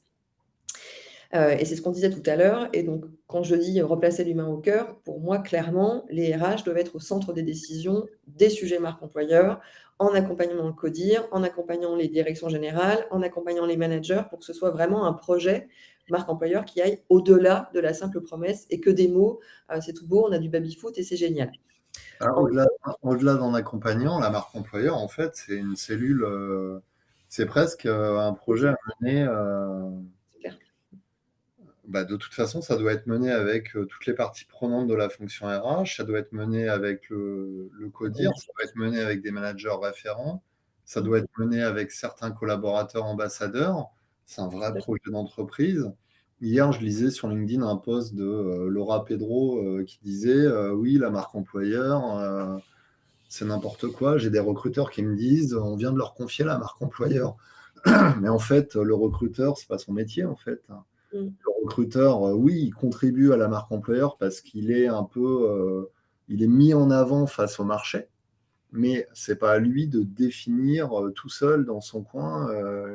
Speaker 2: Et c'est ce qu'on disait tout à l'heure. Et donc, quand je dis replacer l'humain au cœur, pour moi, clairement, les RH doivent être au centre des décisions des sujets marque employeur, en accompagnant le CODIR, en accompagnant les directions générales, en accompagnant les managers, pour que ce soit vraiment un projet marque employeur qui aille au-delà de la simple promesse et que des mots, c'est tout beau, on a du baby-foot et c'est génial.
Speaker 1: Alors,
Speaker 2: En
Speaker 1: au-delà d'un accompagnant, la marque employeur, en fait, c'est une cellule, c'est presque un projet à mener.
Speaker 2: c'est clair.
Speaker 1: Bah, de toute façon, ça doit être mené avec toutes les parties prenantes de la fonction RH, ça doit être mené avec le CODIR, ça doit être mené avec des managers référents, ça doit être mené avec certains collaborateurs ambassadeurs, C'est un
Speaker 2: Tout
Speaker 1: vrai
Speaker 2: à fait.
Speaker 1: projet d'entreprise. Hier, je lisais sur LinkedIn un post de, Laura Pedro, qui disait, «Oui, la marque employeur, c'est n'importe quoi. J'ai des recruteurs qui me disent: "On vient de leur confier la marque employeur"». Mais en fait, le recruteur, c'est pas son métier, en fait.
Speaker 2: Mmh.
Speaker 1: Le recruteur, oui, il contribue à la marque employeur parce qu'il est un peu, il est mis en avant face au marché, mais c'est pas à lui de définir, tout seul dans son coin,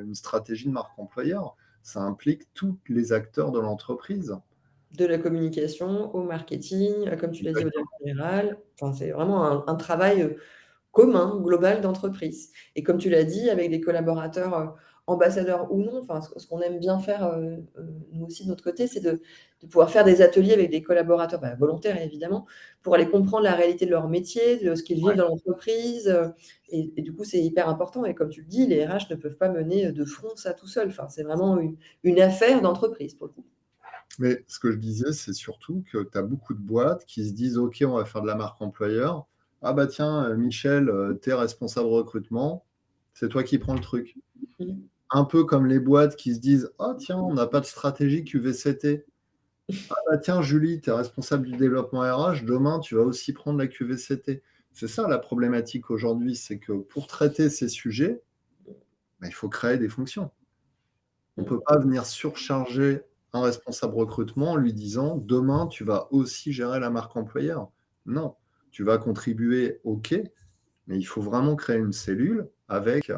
Speaker 1: une stratégie de marque employeur. Ça implique tous les acteurs de l'entreprise.
Speaker 2: De la communication au marketing, comme tu l'as dit, au
Speaker 1: Exactement.
Speaker 2: directeur général. Enfin, c'est vraiment un travail, commun, global d'entreprise et comme tu l'as dit, avec des collaborateurs, ambassadeurs ou non, enfin, ce qu'on aime bien faire, nous aussi de notre côté, c'est de pouvoir faire des ateliers avec des collaborateurs, bah, volontaires évidemment, pour aller comprendre la réalité de leur métier, de ce qu'ils vivent dans l'entreprise, et du coup, c'est hyper important et comme tu le dis, les RH ne peuvent pas mener, de front ça tout seul. Enfin, c'est vraiment une affaire d'entreprise pour le coup.
Speaker 1: Mais ce que je disais, c'est surtout que tu as beaucoup de boîtes qui se disent: «OK, on va faire de la marque employeur. Ah bah tiens, Michel, tu es responsable recrutement, c'est toi qui prends le truc».
Speaker 2: Mmh.
Speaker 1: Un peu comme les boîtes qui se disent: «Ah tiens, on n'a pas de stratégie QVCT. Ah bah tiens, Julie, tu es responsable du développement RH, demain tu vas aussi prendre la QVCT». C'est ça la problématique aujourd'hui, c'est que pour traiter ces sujets, bah, il faut créer des fonctions. On ne
Speaker 2: Mmh.
Speaker 1: peut pas venir surcharger un responsable recrutement en lui disant: «Demain, tu vas aussi gérer la marque employeur». Non, tu vas contribuer, OK, mais il faut vraiment créer une cellule avec,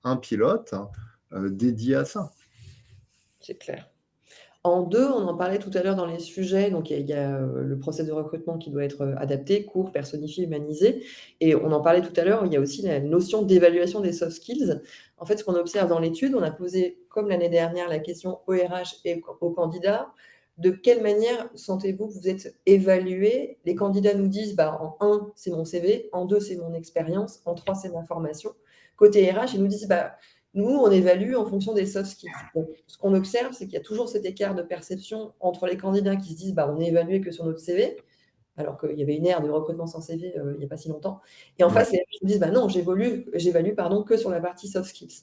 Speaker 1: un pilote, dédié à ça.
Speaker 2: C'est clair. En 2, on en parlait tout à l'heure dans les sujets, donc il y a, le process de recrutement qui doit être, adapté, court, personnifié, humanisé et on en parlait tout à l'heure, il y a aussi la notion d'évaluation des soft skills. En fait, ce qu'on observe dans l'étude, on a posé, comme l'année dernière, la question aux RH et aux candidats: «De quelle manière sentez-vous que vous êtes évalués?» Les candidats nous disent: «Bah, en 1, c'est mon CV, en 2, c'est mon expérience, en 3, c'est ma formation». Côté RH, ils nous disent: «Bah, nous, on évalue en fonction des soft skills». Donc, ce qu'on observe, c'est qu'il y a toujours cet écart de perception entre les candidats qui se disent: «Bah, on est évalué que sur notre CV», alors qu'il y avait une ère de recrutement sans CV, il n'y a pas si longtemps. Et en
Speaker 1: Ouais.
Speaker 2: face, les RH nous disent: «Bah non, j'évalue pardon, que sur la partie soft skills».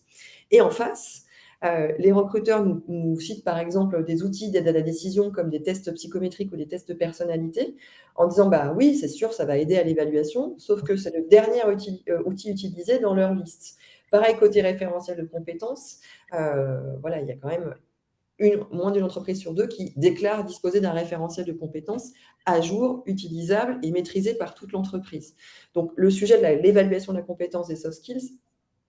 Speaker 2: Et en face, les recruteurs nous citent par exemple des outils d'aide à la décision comme des tests psychométriques ou des tests de personnalité en disant: «Bah oui, c'est sûr, ça va aider à l'évaluation», sauf que c'est le dernier outil utilisé dans leur liste. Pareil côté référentiel de compétences, voilà, il y a quand même moins d'une entreprise sur 2 qui déclare disposer d'un référentiel de compétences à jour, utilisable et maîtrisé par toute l'entreprise. Donc le sujet de l'évaluation de la compétence des soft skills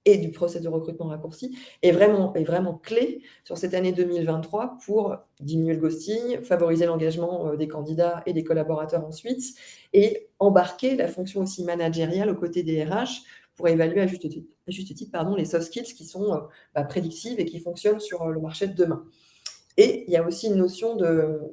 Speaker 2: et du process de recrutement raccourci est vraiment clé sur cette année 2023 pour diminuer le ghosting, favoriser l'engagement, des candidats et des collaborateurs ensuite et embarquer la fonction aussi managériale aux côtés des RH pour évaluer à juste titre, pardon, les soft skills qui sont, bah, prédictives et qui fonctionnent sur, le marché de demain. Et il y a aussi une notion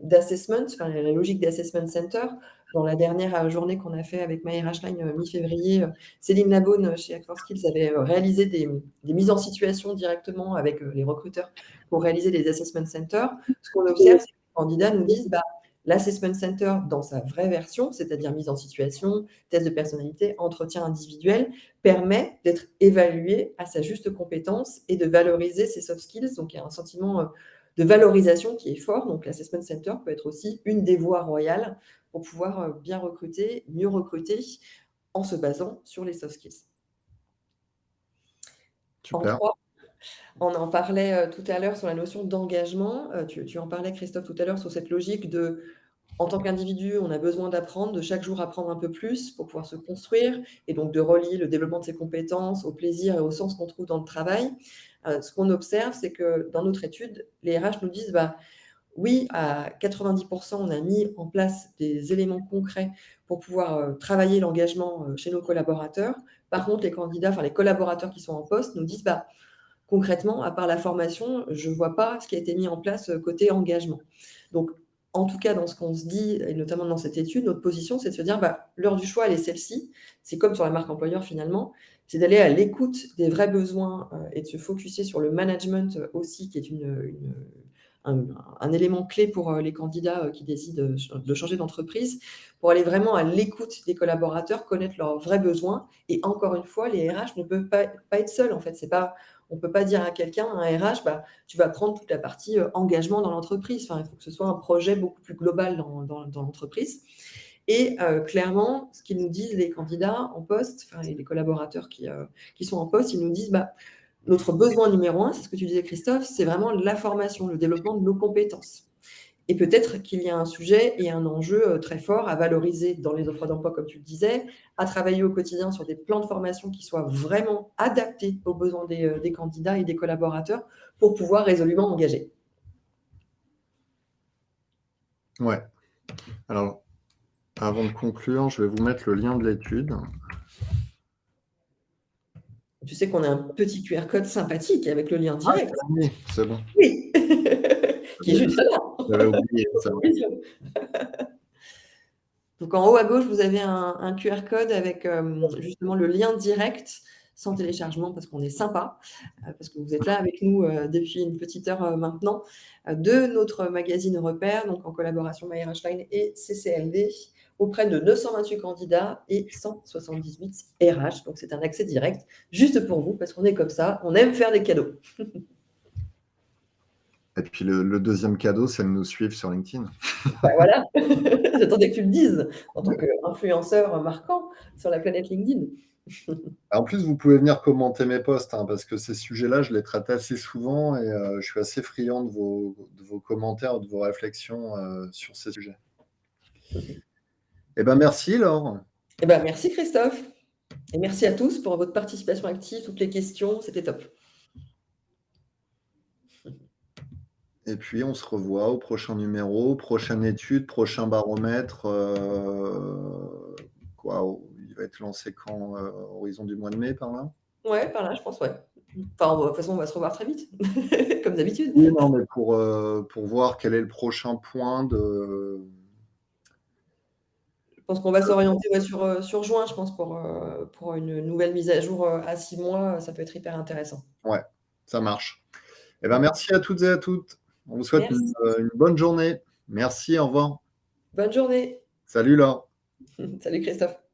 Speaker 2: d'assessment, enfin la logique d'assessment center. Dans la dernière, journée qu'on a fait avec My RH Line, mi-février, Céline Labonne, chez Act for Skills avait, réalisé des mises en situation directement avec, les recruteurs pour réaliser des assessment centers. Ce qu'on observe, c'est que les candidats nous disent: «Bah, l'assessment center dans sa vraie version, c'est-à-dire mise en situation, test de personnalité, entretien individuel, permet d'être évalué à sa juste compétence et de valoriser ses soft skills». Donc il y a un sentiment, de valorisation qui est fort. Donc l'assessment center peut être aussi une des voies royales pour pouvoir, bien recruter, mieux recruter en se basant sur les soft skills. En
Speaker 1: Super.
Speaker 2: 3, on en parlait, tout à l'heure sur la notion d'engagement, tu en parlais Christophe tout à l'heure sur cette logique de en tant qu'individu, on a besoin d'apprendre, de chaque jour apprendre un peu plus pour pouvoir se construire et donc de relier le développement de ses compétences au plaisir et au sens qu'on trouve dans le travail. Ce qu'on observe, c'est que dans notre étude, les RH nous disent: «Bah, oui, à 90 on a mis en place des éléments concrets pour pouvoir, travailler l'engagement, chez nos collaborateurs. Par contre, les candidats, enfin les collaborateurs qui sont en poste nous disent: «Bah, concrètement, à part la formation, je ne vois pas ce qui a été mis en place, côté engagement». Donc en tout cas, dans ce qu'on se dit et notamment dans cette étude, notre position, c'est de se dire: «Bah, l'heure du choix, elle est celle-ci». C'est comme sur la marque employeur finalement, c'est d'aller à l'écoute des vrais besoins, et de se focuser sur le management, aussi qui est un élément clé pour les candidats qui décident de changer d'entreprise, pour aller vraiment à l'écoute des collaborateurs, connaître leurs vrais besoins. Et encore une fois, les RH ne peuvent pas être seuls. En fait, on ne peut pas dire à quelqu'un, un RH, bah, tu vas prendre toute la partie engagement dans l'entreprise. Enfin, il faut que ce soit un projet beaucoup plus global dans l'entreprise. Et clairement, ce qu'ils nous disent les candidats en poste, enfin, et les collaborateurs qui sont en poste, ils nous disent, bah, notre besoin numéro 1, c'est ce que tu disais Christophe, c'est vraiment la formation, le développement de nos compétences. Et peut-être qu'il y a un sujet et un enjeu très fort à valoriser dans les offres d'emploi, comme tu le disais, à travailler au quotidien sur des plans de formation qui soient vraiment adaptés aux besoins des candidats et des collaborateurs pour pouvoir résolument engager.
Speaker 1: Ouais. Alors, avant de conclure, je vais vous mettre le lien de l'étude.
Speaker 2: Tu sais qu'on a un petit QR code sympathique avec le lien direct.
Speaker 1: Ah, oui, c'est bon.
Speaker 2: Oui, qui est juste là.
Speaker 1: J'avais oublié ça.
Speaker 2: Donc en haut à gauche, vous avez un QR code avec justement le lien direct, sans téléchargement parce qu'on est sympa, parce que vous êtes là avec nous depuis une petite heure maintenant, de notre magazine Repères, donc en collaboration MyRHline et CCLD, auprès de 928 candidats et 178 RH. Donc c'est un accès direct, juste pour vous, parce qu'on est comme ça, on aime faire des cadeaux.
Speaker 1: Et puis le deuxième cadeau, c'est de nous suivre sur LinkedIn.
Speaker 2: Bah voilà, j'attendais que tu le dises en tant qu'influenceur marquant sur la planète LinkedIn.
Speaker 1: En plus, vous pouvez venir commenter mes posts, hein, parce que ces sujets-là, je les traite assez souvent et je suis assez friand de vos commentaires, de vos réflexions sur ces sujets. Eh ben, merci, Laure.
Speaker 2: Eh ben, merci Christophe. Et merci à tous pour votre participation active, toutes les questions, c'était top.
Speaker 1: Et puis, on se revoit au prochain numéro, prochaine étude, prochain baromètre. Il va être lancé quand horizon du mois de mai, par là?
Speaker 2: Ouais, par là, je pense, ouais. Enfin, de toute façon, on va se revoir très vite, comme d'habitude.
Speaker 1: Oui, non, mais pour voir quel est le prochain point de...
Speaker 2: Je pense qu'on va s'orienter sur juin, je pense, pour une nouvelle mise à jour à 6 mois. Ça peut être hyper intéressant.
Speaker 1: Ouais, ça marche. Eh ben, merci à toutes et à toutes. On vous souhaite une bonne journée. Merci, au revoir.
Speaker 2: Bonne journée.
Speaker 1: Salut Laure.
Speaker 2: Salut Christophe.